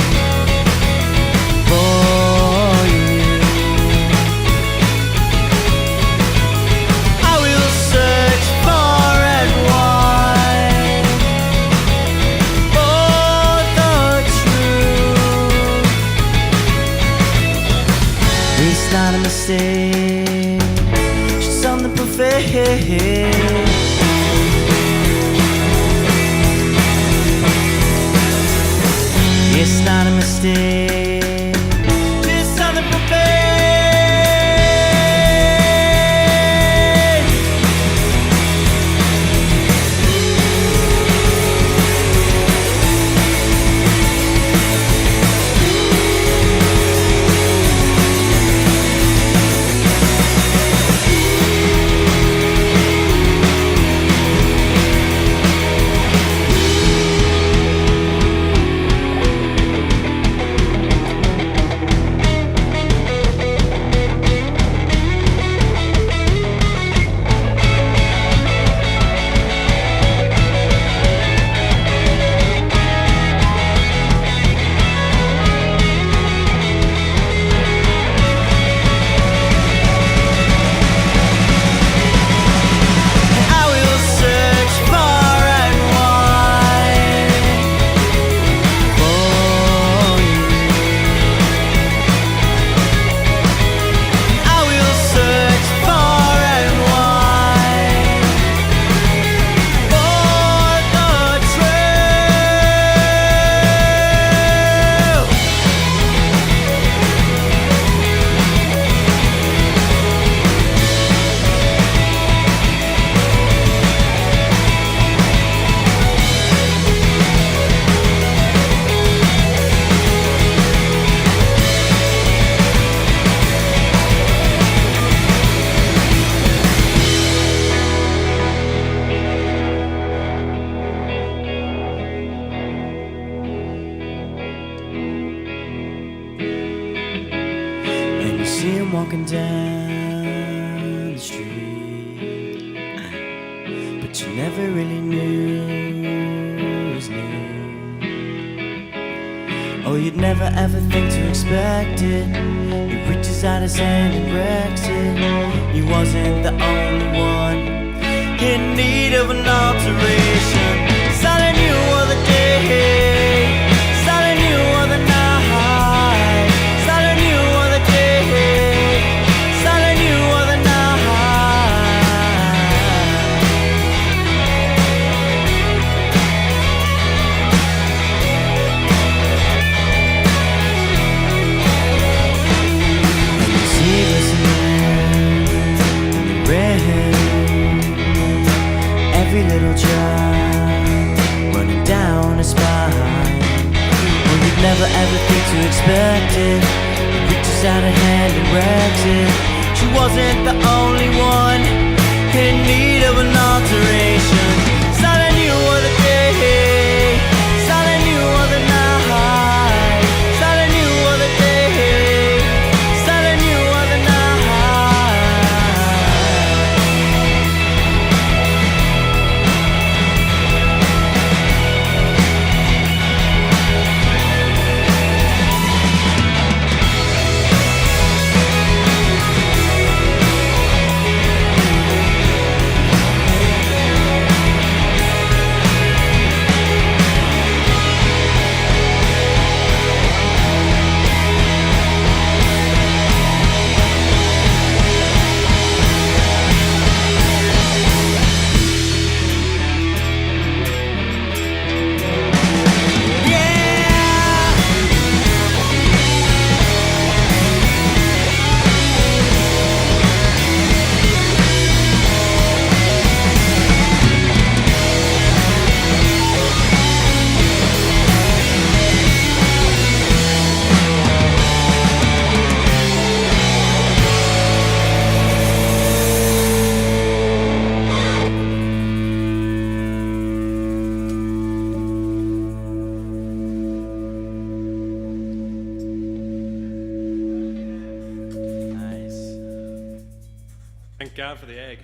for you. I will search far and wide walking down the street, but you never really knew his name. Oh, you'd never ever think to expect it. He reaches out his hand and wrecks it. He wasn't the only one in need of an alteration. Silent you of the day, silent you of the night, silent you of the day, silent you of the And you see glistening in the red, every little drop running down his spine. Well, you'd never ever think to expect it. He reaches out a hand and wrecks it. She wasn't the only one in need of an alteration. Silent you of the day, silent you of the night, silent you of the day, silent you of the night. Thank God for the egg.